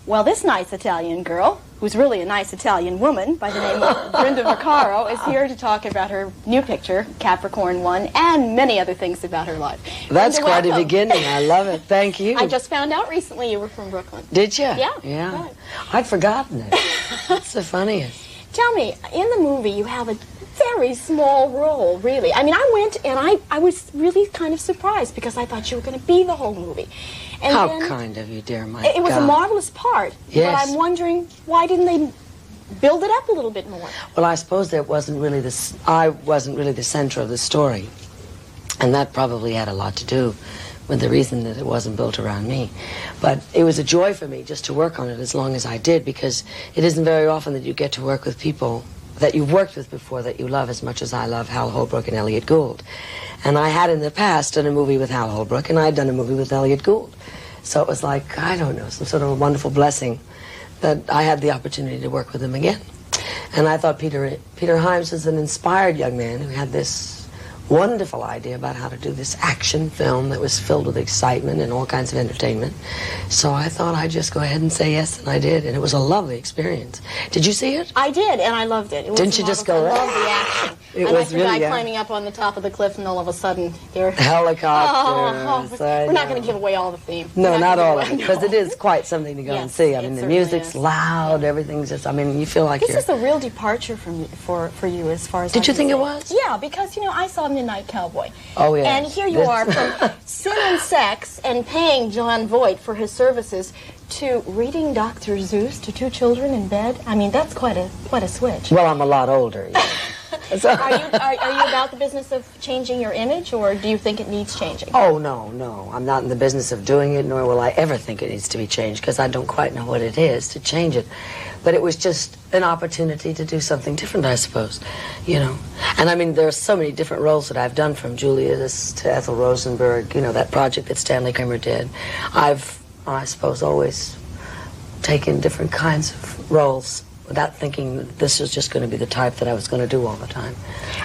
Well, this nice Italian girl, who's really a nice Italian woman by the name of Brenda Vaccaro, is here to talk about her new picture, Capricorn 1, and many other things about her life. That's Brenda, quite welcome. a beginning. I love it. Thank you. I just found out recently you were from Brooklyn. Did you? Yeah. Yeah. Right. I'd forgotten it. That's the funniest. Tell me, in the movie you have a very small role, really. I mean, I went and I was really kind of surprised because I thought you were going to be the whole movie. And How then, kind of you, dear, my it was a God. marvelous part. Yes. But I'm wondering, why didn't they build it up a little bit more? Well, I suppose I wasn't really the center of the story. And that probably had a lot to do with the reason that it wasn't built around me. But it was a joy for me just to work on it as long as I did, because it isn't very often that you get to work with people that you've worked with before that you love as much as I love Hal Holbrook and Elliot Gould. And I had in the past done a movie with Hal Holbrook, and I had done a movie with Elliot Gould. So it was like, I don't know, some sort of a wonderful blessing that I had the opportunity to work with him again. And I thought Peter Hyams was an inspired young man who had this wonderful idea about how to do this action film that was filled with excitement and all kinds of entertainment. So I thought I'd just go ahead and say yes, and I did, and it was a lovely experience. Did you see it? I did, and I loved it. Didn't you just go, I loved the action. It I was liked the really, guy climbing up on the top of the cliff, and all of a sudden, there... Helicopters. We're not going to give away all the theme. No, not all of it, because it is quite something to go and see. I mean, the certainly music's is. loud, everything's just, I mean, you feel like This you're... is a real departure for you as far as Did I you can think it see. was? Yeah, because, I saw Midnight Cowboy. Oh, yeah. And here you are from Sin and Sex and paying John Voight for his services to reading Dr. Seuss to two children in bed. I mean, that's quite a switch. Well, I'm a lot older. Yeah. Are you about the business of changing your image, or do you think it needs changing? Oh, no. I'm not in the business of doing it, nor will I ever think it needs to be changed, because I don't quite know what it is to change it. But it was just an opportunity to do something different, I suppose, And I mean, there are so many different roles that I've done, from Julius to Ethel Rosenberg, that project that Stanley Kramer did. I've, I suppose, always taken different kinds of roles without thinking that this was just going to be the type that I was going to do all the time.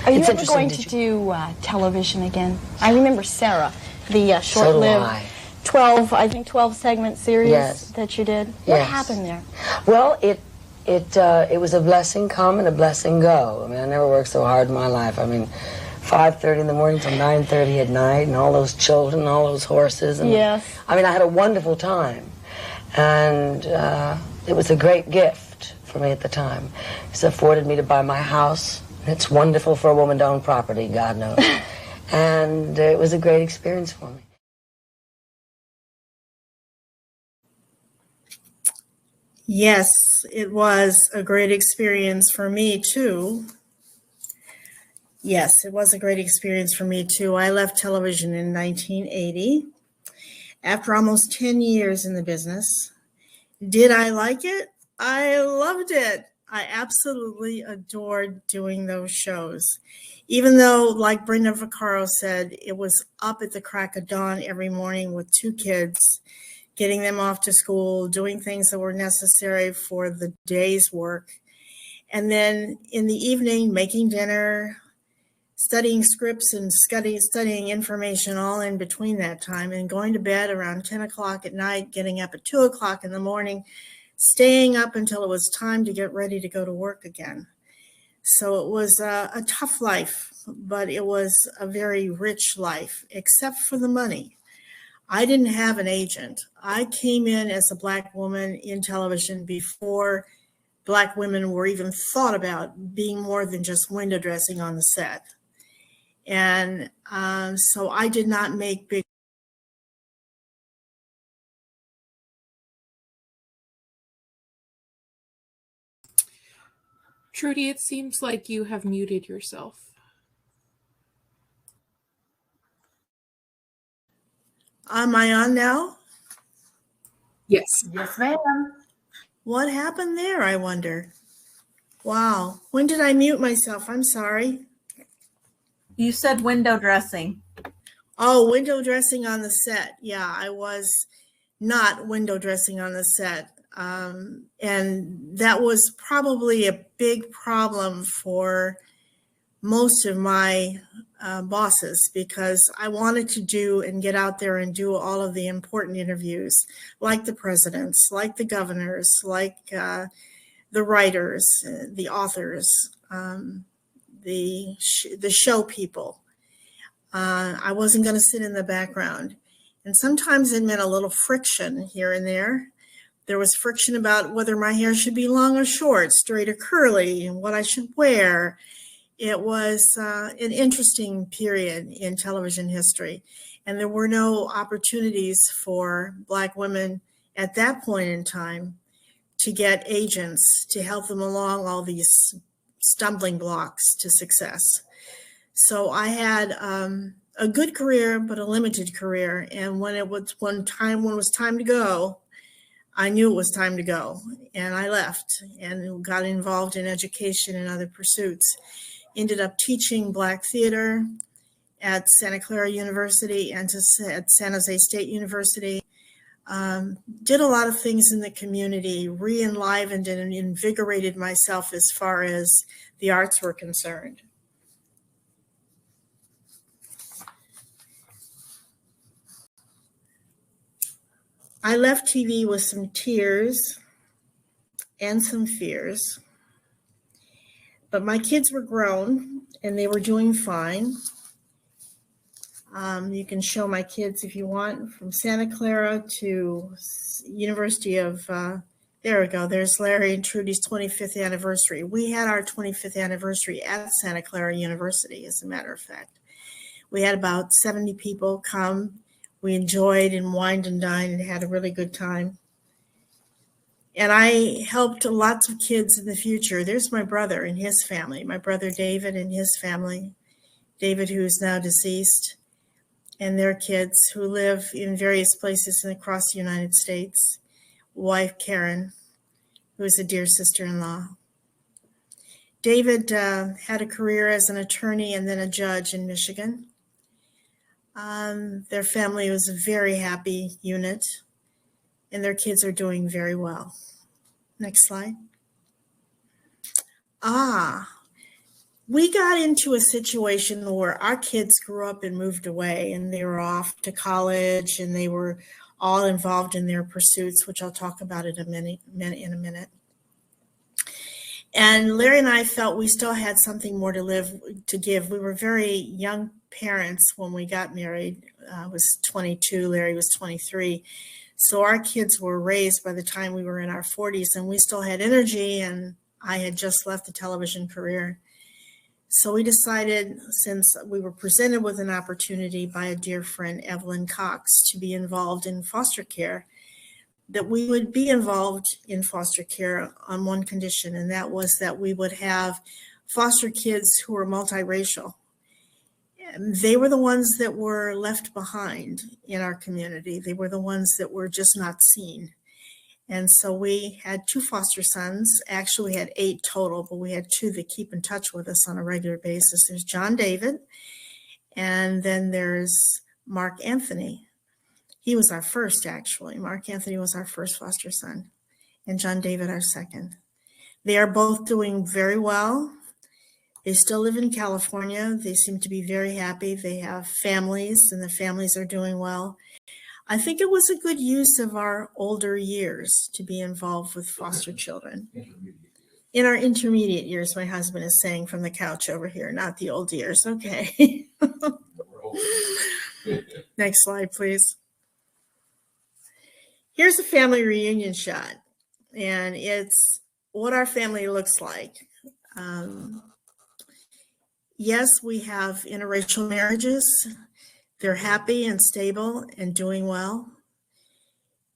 Are you ever going to do television again? I remember Sarah, the short-lived 12 segment series that you did. What happened there? Well, it was a blessing come and a blessing go. I mean, I never worked so hard in my life. I mean, 5:30 in the morning till 9:30 at night, and all those children, all those horses. And yes. I mean, I had a wonderful time, and it was a great gift for me at the time. It's afforded me to buy my house. It's wonderful for a woman to own property, God knows. And it was a great experience for me. Yes, it was a great experience for me too. Yes, it was a great experience for me too. I left television in 1980 after almost 10 years in the business. Did I like it? I loved it. I absolutely adored doing those shows. Even though, like Brenda Vaccaro said, it was up at the crack of dawn every morning with two kids, getting them off to school, doing things that were necessary for the day's work. And then in the evening, making dinner, studying scripts and studying information all in between that time, and going to bed around 10 o'clock at night, getting up at 2 o'clock in the morning, staying up until it was time to get ready to go to work again. So it was a tough life, but it was a very rich life, except for the money. I didn't have an agent. I came in as a Black woman in television before Black women were even thought about being more than just window dressing on the set. And so I did not make big. Trudy, it seems like you have muted yourself. Am I on now? Yes. Yes, ma'am. What happened there, I wonder? Wow. When did I mute myself? I'm sorry. You said window dressing. Oh, window dressing on the set. Yeah, I was not window dressing on the set. And that was probably a big problem for most of my bosses, because I wanted to do and get out there and do all of the important interviews, like the presidents, like the governors, like the writers, the authors, the show people. I wasn't going to sit in the background. And sometimes it meant a little friction here and there. There was friction about whether my hair should be long or short, straight or curly, and what I should wear. It was an interesting period in television history, and there were no opportunities for Black women at that point in time to get agents to help them along all these stumbling blocks to success. So I had a good career, but a limited career. And when it was when it was time to go, I knew it was time to go, and I left and got involved in education and other pursuits. Ended up teaching Black theater at Santa Clara University and at San Jose State University. Did a lot of things in the community, re-enlivened and invigorated myself as far as the arts were concerned. I left TV with some tears and some fears, but my kids were grown and they were doing fine. You can show my kids if you want, from Santa Clara to University of, there we go, there's Larry and Trudy's 25th anniversary. We had our 25th anniversary at Santa Clara University, as a matter of fact. We had about 70 people come. We enjoyed and wined and dined and had a really good time. And I helped lots of kids in the future. There's my brother and his family, my brother David and his family, David, who is now deceased, and their kids who live in various places across the United States. Wife Karen, who is a dear sister-in-law. David had a career as an attorney and then a judge in Michigan. Their family was a very happy unit, and their kids are doing very well. Next slide. We got into a situation where our kids grew up and moved away, and they were off to college, and they were all involved in their pursuits, which I'll talk about in a minute. And Larry and I felt we still had something more to give. We were very young parents when we got married. I was 22, Larry was 23. So our kids were raised by the time we were in our 40s, and we still had energy, and I had just left the television career. So we decided, since we were presented with an opportunity by a dear friend, Evelyn Cox, to be involved in foster care, that we would be involved in foster care on one condition, and that was that we would have foster kids who were multiracial. They were the ones that were left behind in our community. They were the ones that were just not seen. And so we had 2 foster sons. Actually, we had 8 total, but we had 2 that keep in touch with us on a regular basis. There's John David, and then there's Mark Anthony. He was our first, actually. Mark Anthony was our first foster son, and John David our second. They are both doing very well. They still live in California. They seem to be very happy. They have families, and the families are doing well. I think it was a good use of our older years to be involved with foster children. In our intermediate years, my husband is saying from the couch over here, not the old years. Okay. Next slide, please. Here's a family reunion shot, and it's what our family looks like. Yes, we have interracial marriages. They're happy and stable and doing well.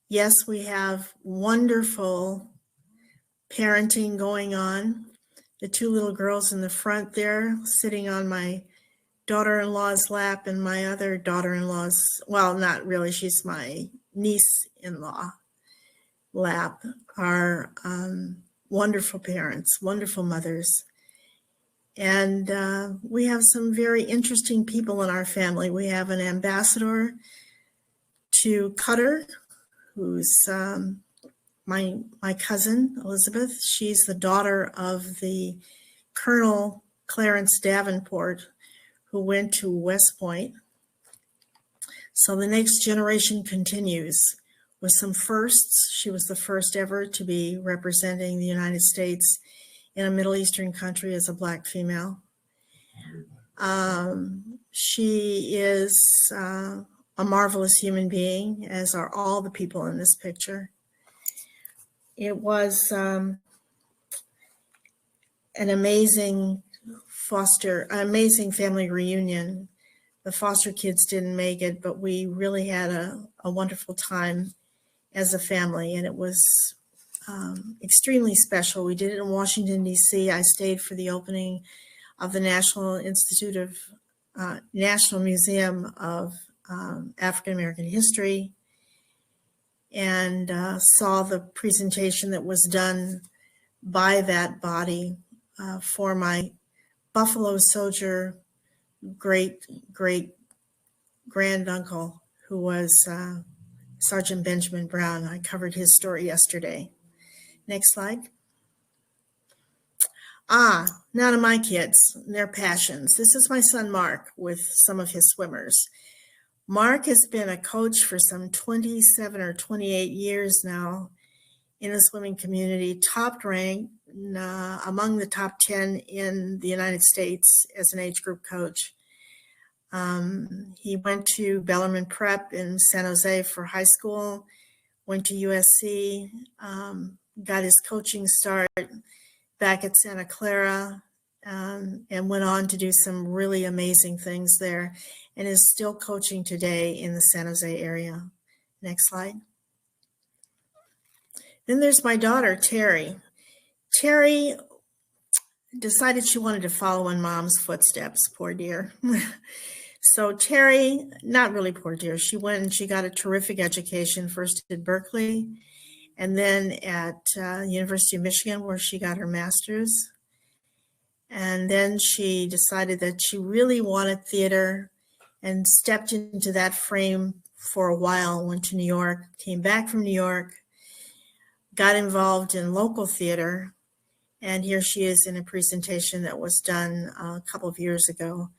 Yes, we have wonderful parenting going on. The 2 little girls in the front there sitting on my daughter-in-law's lap, and my other daughter-in-law's, well, not really, she's my niece-in-law lap, are wonderful parents, wonderful mothers. And we have some very interesting people in our family. We have an ambassador to Qatar, who's my cousin, Elizabeth. She's the daughter of the Colonel Clarence Davenport, who went to West Point. So the next generation continues with some firsts. She was the first ever to be representing the United States in a Middle Eastern country as a Black female. She is a marvelous human being, as are all the people in this picture. It was an amazing family reunion. The foster kids didn't make it, but we really had a wonderful time as a family, and it was extremely special. We did it in Washington, D.C. I stayed for the opening of the National Museum of African American History, and saw the presentation that was done by that body for my Buffalo Soldier great granduncle, who was Sergeant Benjamin Brown. I covered his story yesterday. Next slide. Now to my kids, their passions. This is my son Mark with some of his swimmers. Mark has been a coach for some 27 or 28 years now in the swimming community, top ranked among the top 10 in the United States as an age group coach. He went to Bellarmine Prep in San Jose for high school, went to USC, got his coaching start back at Santa Clara, and went on to do some really amazing things there, and is still coaching today in the San Jose area. Next slide. Then there's my daughter, Terry. Terry decided she wanted to follow in mom's footsteps, poor dear. So Terry, not really poor dear, she went and she got a terrific education, first at Berkeley, and then at University of Michigan, where she got her master's. And then she decided that she really wanted theater and stepped into that frame for a while, went to New York, came back from New York, got involved in local theater, and here she is in a presentation that was done a couple of years ago.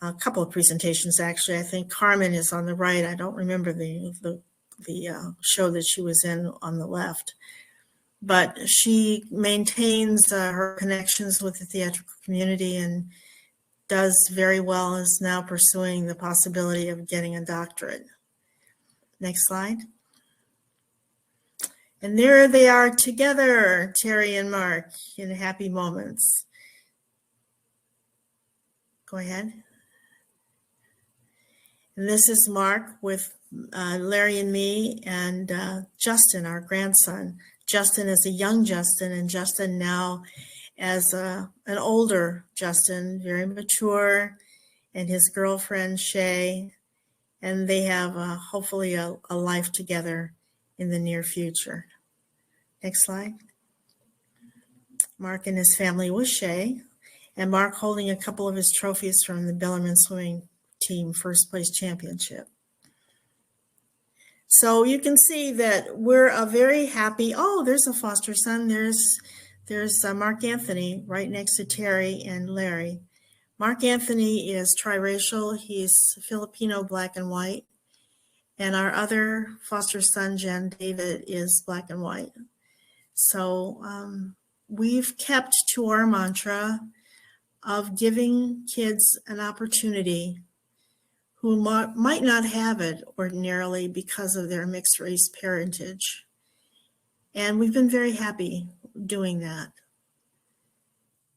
A couple of presentations, actually. I think Carmen is on the right. I don't remember the show that she was in on the left. But she maintains her connections with the theatrical community and does very well, is now pursuing the possibility of getting a doctorate. Next slide. And there they are together, Terry and Mark, in happy moments. Go ahead. And this is Mark with Larry and me and Justin, our grandson. Justin is a young Justin, and Justin now as an older Justin, very mature, and his girlfriend, Shay, and they have hopefully a life together in the near future. Next slide. Mark and his family with Shay, and Mark holding a couple of his trophies from the Bellarmine swimming team first place championship. So you can see that we're a very happy, there's a foster son. There's Mark Anthony right next to Terry and Larry. Mark Anthony is triracial. He's Filipino, black and white. And our other foster son, Jen David, is black and white. So we've kept to our mantra of giving kids an opportunity who might not have it ordinarily because of their mixed race parentage. And we've been very happy doing that.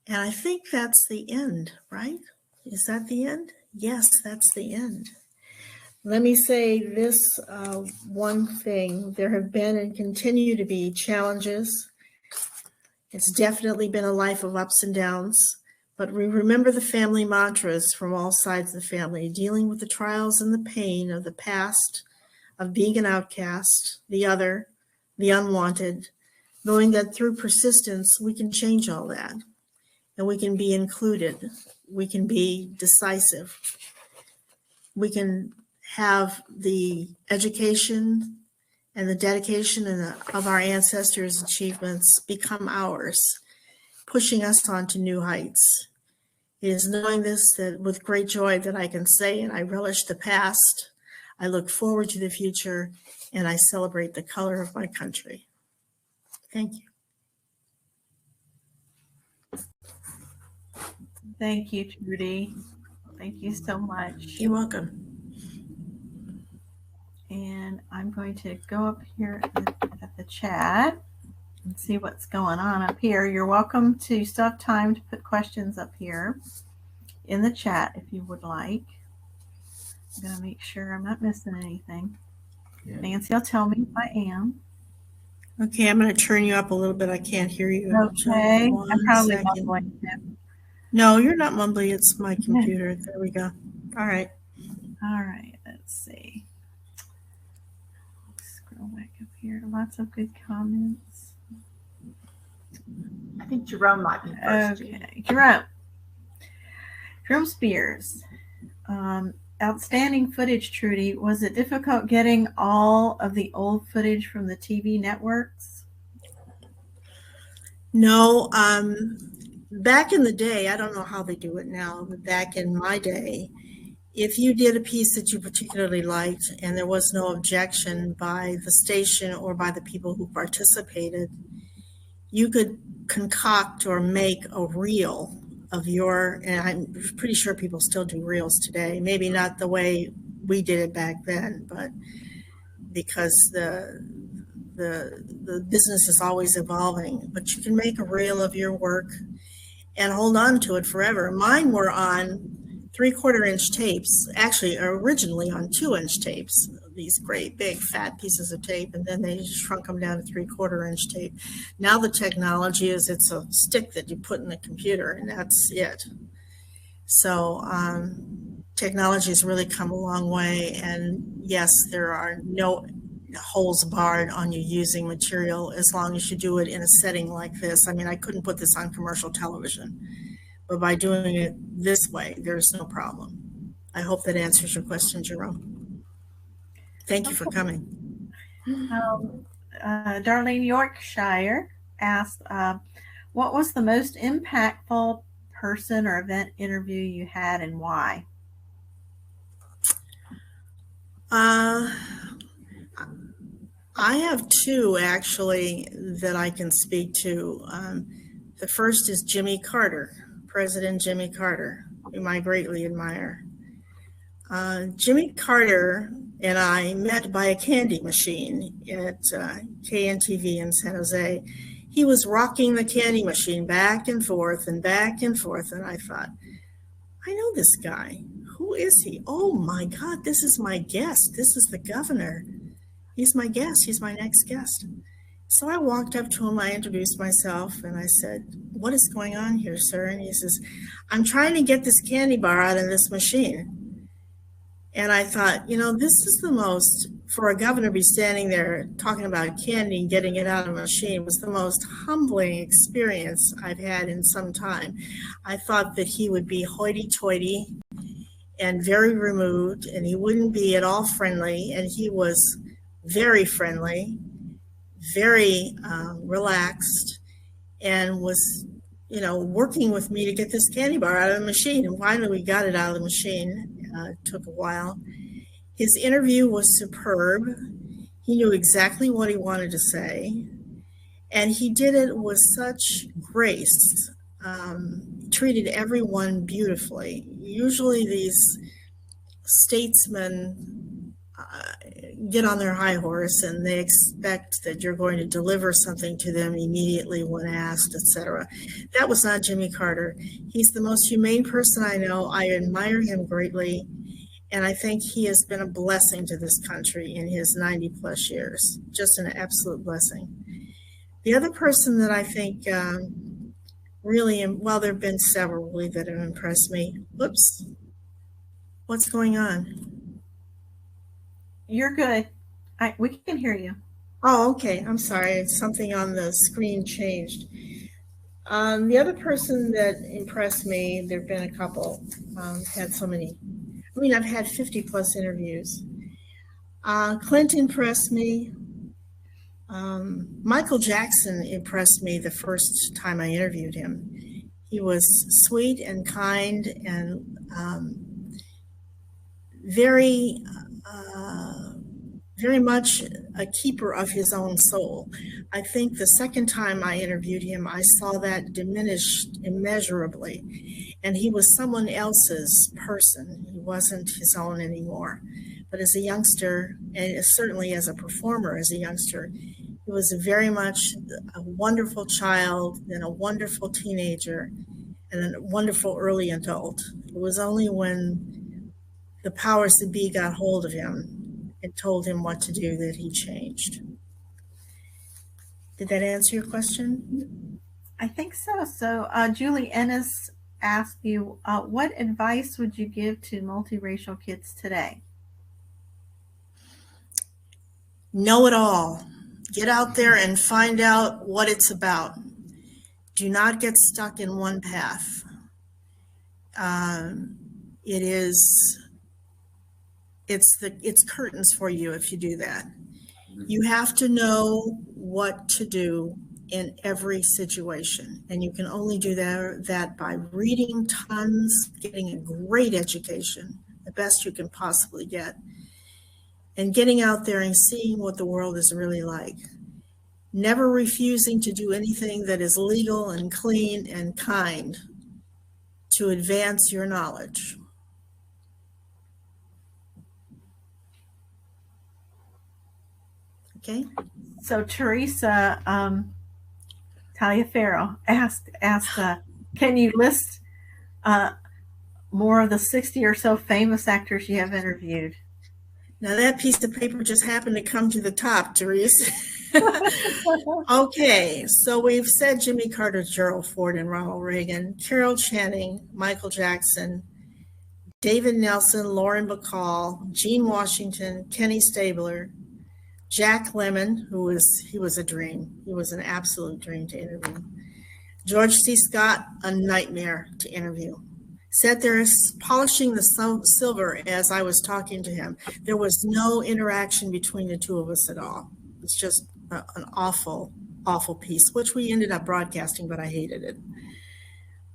And I think that's the end, right? Is that the end? Yes, that's the end. Let me say this one thing. There have been and continue to be challenges. It's definitely been a life of ups and downs. But we remember the family mantras from all sides of the family, dealing with the trials and the pain of the past, of being an outcast, the other, the unwanted, knowing that through persistence, we can change all that. And we can be included. We can be decisive. We can have the education and the dedication of our ancestors' achievements become ours, pushing us on to new heights. It is knowing this that with great joy that I can say, and I relish the past, I look forward to the future, and I celebrate the color of my country. Thank you. Thank you, Trudy. Thank you so much. You're welcome. And I'm going to go up here at the chat. Let's see what's going on up here. You're welcome to still have time to put questions up here in the chat if you would like. I'm going to make sure I'm not missing anything. Yeah. Nancy will tell me if I am. Okay, I'm going to turn you up a little bit. I can't hear you. Okay, I'm probably mumbling too. No, you're not mumbling. It's my computer. There we go. All right. All right, let's see. Scroll back up here. Lots of good comments. I think Jerome might be first. Okay, Jerome Spears. Outstanding footage, Trudy. Was it difficult getting all of the old footage from the TV networks? No. Back in the day, I don't know how they do it now, but back in my day, if you did a piece that you particularly liked and there was no objection by the station or by the people who participated, you could concoct or make a reel of your, and I'm pretty sure people still do reels today, maybe not the way we did it back then, but because the business is always evolving, but you can make a reel of your work and hold on to it forever. Mine were on 3/4-inch tapes, actually originally on 2-inch tapes, these great big fat pieces of tape, and then they shrunk them down to 3/4-inch tape. Now the technology is it's a stick that you put in the computer and that's it. So technology has really come a long way, and yes, there are no holds barred on you using material as long as you do it in a setting like this. I mean, I couldn't put this on commercial television, but by doing it this way, there's no problem. I hope that answers your question, Jerome. Thank you for coming. Darlene Yorkshire asked, what was the most impactful person or event interview you had and why? I have two actually that I can speak to. The first is Jimmy Carter, President Jimmy Carter, whom I greatly admire. Jimmy Carter and I met by a candy machine at KNTV in San Jose. He was rocking the candy machine back and forth, and I thought, I know this guy. Who is he? Oh my God, this is my guest. This is the governor. He's my guest. He's my next guest. So I walked up to him, I introduced myself, and I said, what is going on here, sir? And he says, I'm trying to get this candy bar out of this machine. And I thought, you know, this is the most, for a governor to be standing there talking about candy and getting it out of a machine was the most humbling experience I've had in some time. I thought that he would be hoity-toity and very removed, and he wouldn't be at all friendly, and he was very friendly, very relaxed, and was, you know, working with me to get this candy bar out of the machine. And finally we got it out of the machine. It took a while. His interview was superb. He knew exactly what he wanted to say, and he did it with such grace. Treated everyone beautifully. Usually these statesmen get on their high horse and they expect that you're going to deliver something to them immediately when asked, etc. That was not Jimmy Carter. He's the most humane person I know. I admire him greatly, and I think he has been a blessing to this country in his 90 plus years. Just an absolute blessing. The other person that I think really, well, there have been several really that have impressed me. Whoops. What's going on? You're good. We can hear you. Oh, okay. I'm sorry. Something on the screen changed. The other person that impressed me, there have been a couple, had so many. I mean, I've had 50 plus interviews. Clint impressed me. Michael Jackson impressed me the first time I interviewed him. He was sweet and kind and very much a keeper of his own soul. I think the second time I interviewed him, I saw that diminished immeasurably, and he was someone else's person. He wasn't his own anymore. But as a youngster, and certainly as a performer as a youngster, He was very much a wonderful child, then a wonderful teenager, and a wonderful early adult. It was only when the powers that be got hold of him and told him what to do that he changed. Did that answer your question? I think so. So Julie Ennis asked you, what advice would you give to multiracial kids today? Know it all. Get out there and find out what it's about. Do not get stuck in one path. It's curtains for you if you do that. You have to know what to do in every situation, and you can only do that by reading tons, getting a great education, the best you can possibly get, and getting out there and seeing what the world is really like. Never refusing to do anything that is legal and clean and kind to advance your knowledge. Okay. So Teresa Taliaferro asked, can you list more of the 60 or so famous actors you have interviewed? Now that piece of paper just happened to come to the top, Teresa. Okay, so we've said Jimmy Carter, Gerald Ford, and Ronald Reagan, Carol Channing, Michael Jackson, David Nelson, Lauren Bacall, Gene Washington, Kenny Stabler, Jack Lemmon, he was a dream. He was an absolute dream to interview. George C. Scott, a nightmare to interview. Sat there polishing the silver as I was talking to him. There was no interaction between the two of us at all. It's just an awful, awful piece, which we ended up broadcasting, but I hated it.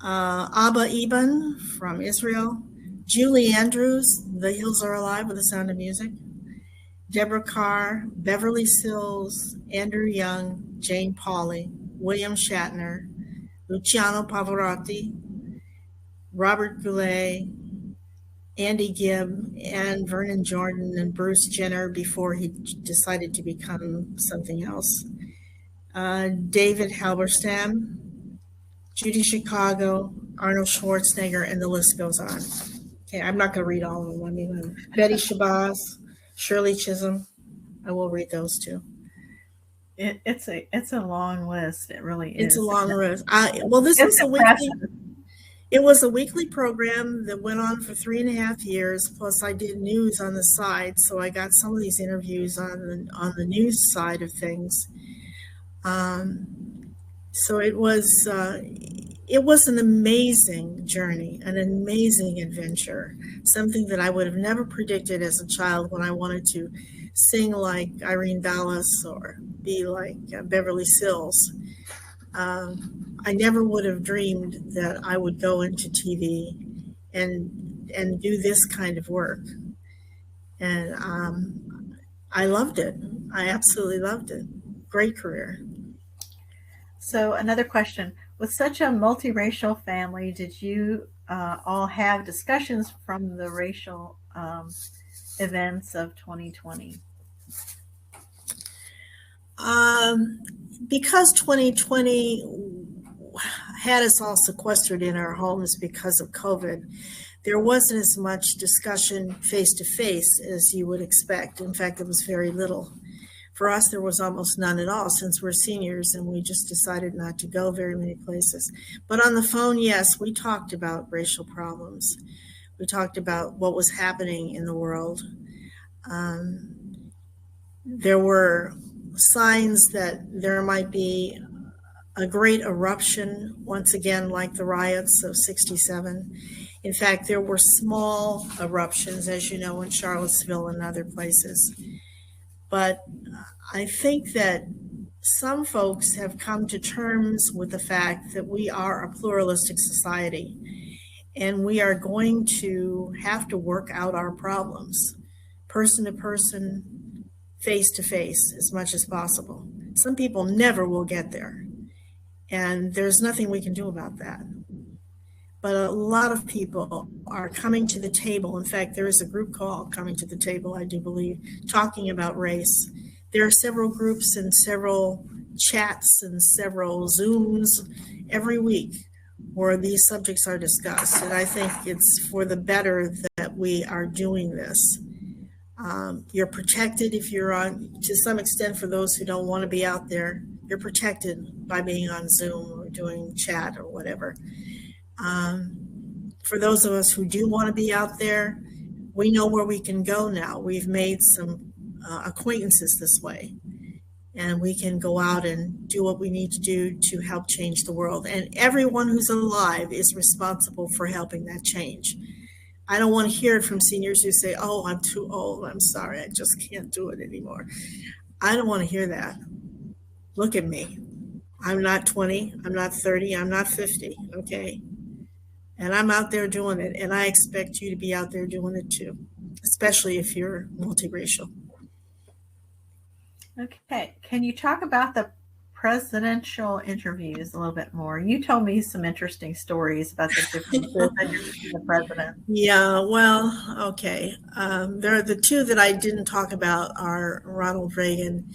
Abba Eban from Israel. Julie Andrews, The Hills Are Alive with the Sound of Music. Deborah Carr, Beverly Sills, Andrew Young, Jane Pauley, William Shatner, Luciano Pavarotti, Robert Goulet, Andy Gibb, and Vernon Jordan, and Bruce Jenner before he decided to become something else. David Halberstam, Judy Chicago, Arnold Schwarzenegger, and the list goes on. Okay, I'm not going to read all of them. I mean, Betty Shabazz, Shirley Chisholm. I will read those too. It's a long list. It really is. It's a long list. Well, this was a weekly. It was a weekly program that went on for 3.5 years. Plus, I did news on the side, so I got some of these interviews on the news side of things. So it was an amazing journey, an amazing adventure. Something that I would have never predicted as a child when I wanted to sing like Irene Dallas or be like Beverly Sills. I never would have dreamed that I would go into TV and do this kind of work. And I loved it. I absolutely loved it. Great career. So another question. With such a multiracial family, did you all have discussions from the racial events of 2020? Because 2020 had us all sequestered in our homes because of COVID, there wasn't as much discussion face-to-face as you would expect. In fact, there was very little. For us, there was almost none at all since we're seniors and we just decided not to go very many places. But on the phone, yes, we talked about racial problems. We talked about what was happening in the world. There were signs that there might be a great eruption, once again, like the riots of '67. In fact, there were small eruptions, as you know, in Charlottesville and other places. But I think that some folks have come to terms with the fact that we are a pluralistic society and we are going to have to work out our problems person to person, face to face, as much as possible. Some people never will get there, and there's nothing we can do about that. But a lot of people are coming to the table. In fact, there is a group called Coming to the Table, I do believe, talking about race. there are several groups and several chats and several Zooms every week where these subjects are discussed. And I think it's for the better that we are doing this. You're protected if you're on, to some extent, for those who don't want to be out there, you're protected by being on Zoom or doing chat or whatever. For those of us who do want to be out there, we know where we can go now. We've made some acquaintances this way, and we can go out and do what we need to do to help change the world. And everyone who's alive is responsible for helping that change. I don't want to hear it from seniors who say, oh, I'm too old, I'm sorry, I just can't do it anymore. I don't want to hear that. Look at me. I'm not 20, I'm not 30, I'm not 50, okay? And I'm out there doing it, and I expect you to be out there doing it too, especially if you're multiracial. Okay, can you talk about the presidential interviews a little bit more? You told me some interesting stories about the differences in the president. Yeah, well, okay. There are the two that I didn't talk about are Ronald Reagan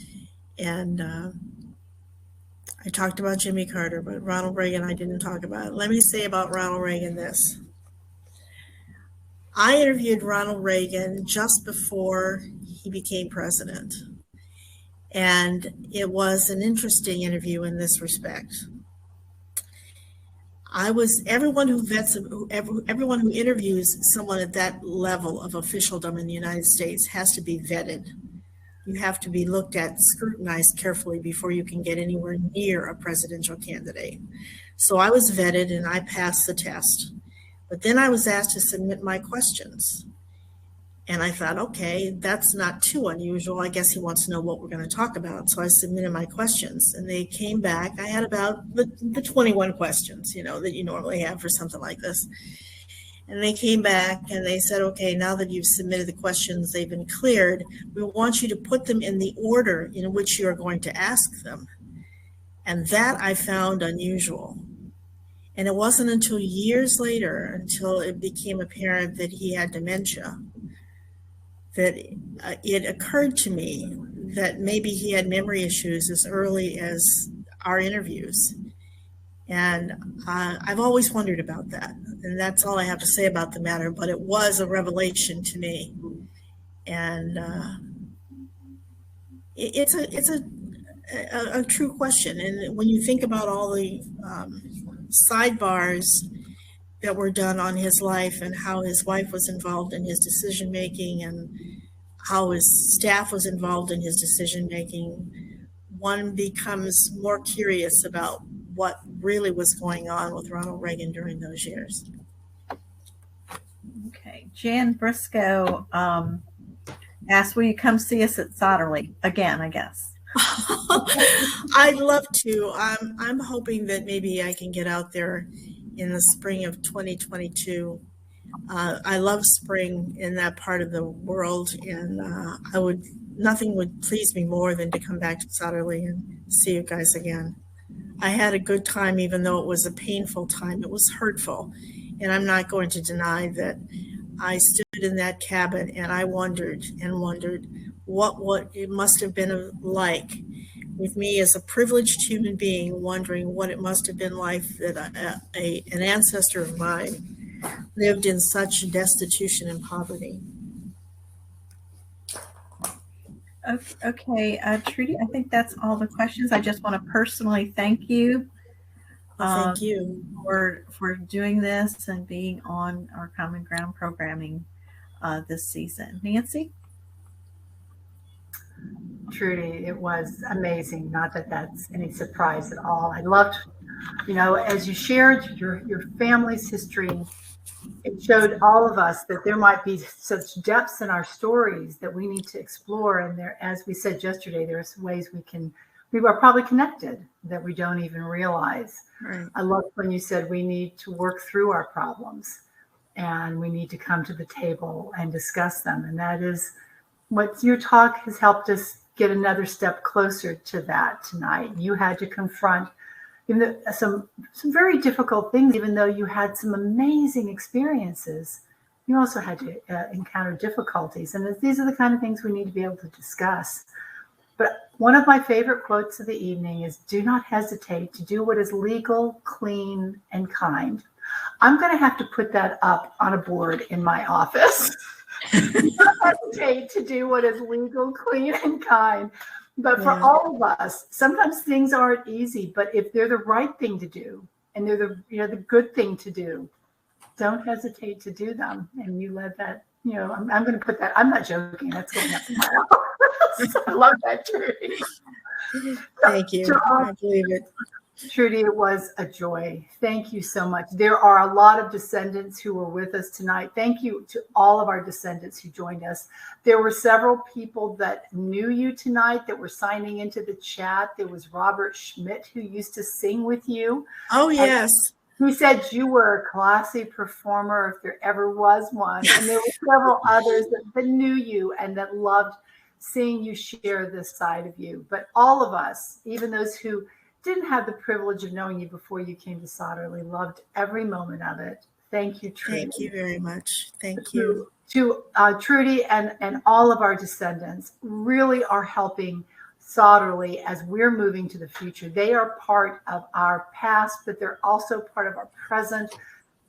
and I talked about Jimmy Carter, but Ronald Reagan I didn't talk about. Let me say about Ronald Reagan this. I interviewed Ronald Reagan just before he became president. And it was an interesting interview in this respect. Everyone who interviews someone at that level of officialdom in the United States has to be vetted. You have to be looked at, scrutinized carefully before you can get anywhere near a presidential candidate. So I was vetted and I passed the test. But then I was asked to submit my questions. And I thought, okay, that's not too unusual. I guess he wants to know what we're going to talk about. So I submitted my questions and they came back. I had about the 21 questions, that you normally have for something like this. And they came back and they said, okay, now that you've submitted the questions, they've been cleared. We want you to put them in the order in which you are going to ask them. And that I found unusual. And it wasn't until years later, until it became apparent that he had dementia, that it occurred to me that maybe he had memory issues as early as our interviews. And I've always wondered about that. And that's all I have to say about the matter, but it was a revelation to me. And it's a true question. And when you think about all the sidebars that were done on his life and how his wife was involved in his decision making and how his staff was involved in his decision making, one becomes more curious about what really was going on with Ronald Reagan during those years. Okay, Jan Briscoe asked, will you come see us at Sotterley again, I guess? I'd love to. I'm hoping that maybe I can get out there in the spring of 2022. I love spring in that part of the world, and nothing would please me more than to come back to Sotterley and see you guys again. I had a good time, even though it was a painful time. It was hurtful, and I'm not going to deny that I stood in that cabin and I wondered and wondered what it must have been like with me as a privileged human being, wondering what it must have been like that an ancestor of mine lived in such destitution and poverty. Okay, Trudy, I think that's all the questions. I just want to personally thank you. Thank you for doing this and being on our Common Ground programming this season. Nancy? Trudy, it was amazing. Not that that's any surprise at all. I loved, as you shared your family's history, it showed all of us that there might be such depths in our stories that we need to explore. And there, as we said yesterday, there's ways we are probably connected that we don't even realize. Right. I loved when you said we need to work through our problems and we need to come to the table and discuss them. And that is what your talk has helped us get another step closer to that tonight. You had to confront some very difficult things, even though you had some amazing experiences. You also had to encounter difficulties. And these are the kind of things we need to be able to discuss. But one of my favorite quotes of the evening is, "Do not hesitate to do what is legal, clean, and kind." I'm going to have to put that up on a board in my office. Do not hesitate to do what is legal, clean, and kind. But for all of us, sometimes things aren't easy, but if they're the right thing to do and they're the good thing to do, don't hesitate to do them. And you led that, I'm going to put that, I'm not joking, that's going up in my office. I love that, Trudy. Thank you. I believe it. Trudy, it was a joy. Thank you so much. There are a lot of descendants who were with us tonight. Thank you to all of our descendants who joined us. There were several people that knew you tonight that were signing into the chat. There was Robert Schmidt, who used to sing with you. Oh, yes. He said you were a classy performer if there ever was one. And there were several others that knew you and that loved seeing you share this side of you. But all of us, even those who didn't have the privilege of knowing you before you came to Sotterley, loved every moment of it. Thank you, Trudy. Thank you very much. Thank you. To Trudy and all of our descendants really are helping Sotterley as we're moving to the future. They are part of our past, but they're also part of our present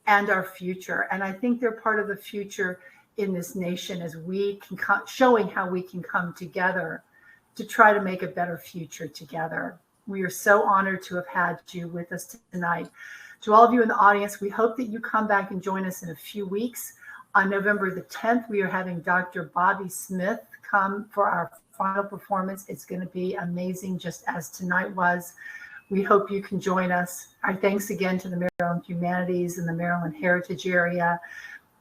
and our future. And I think they're part of the future in this nation as we can showing how we can come together to try to make a better future together. We are so honored to have had you with us tonight. To all of you in the audience, we hope that you come back and join us in a few weeks. On November the 10th, we are having Dr. Bobby Smith come for our final performance. It's going to be amazing, just as tonight was. We hope you can join us. Our thanks again to the Maryland Humanities and the Maryland Heritage Area,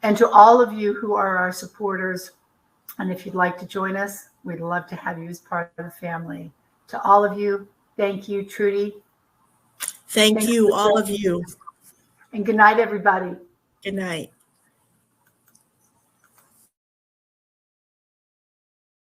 and to all of you who are our supporters. And if you'd like to join us, we'd love to have you as part of the family. To all of you, thank you, Trudy. Thank you, all of you. And good night, everybody. Good night.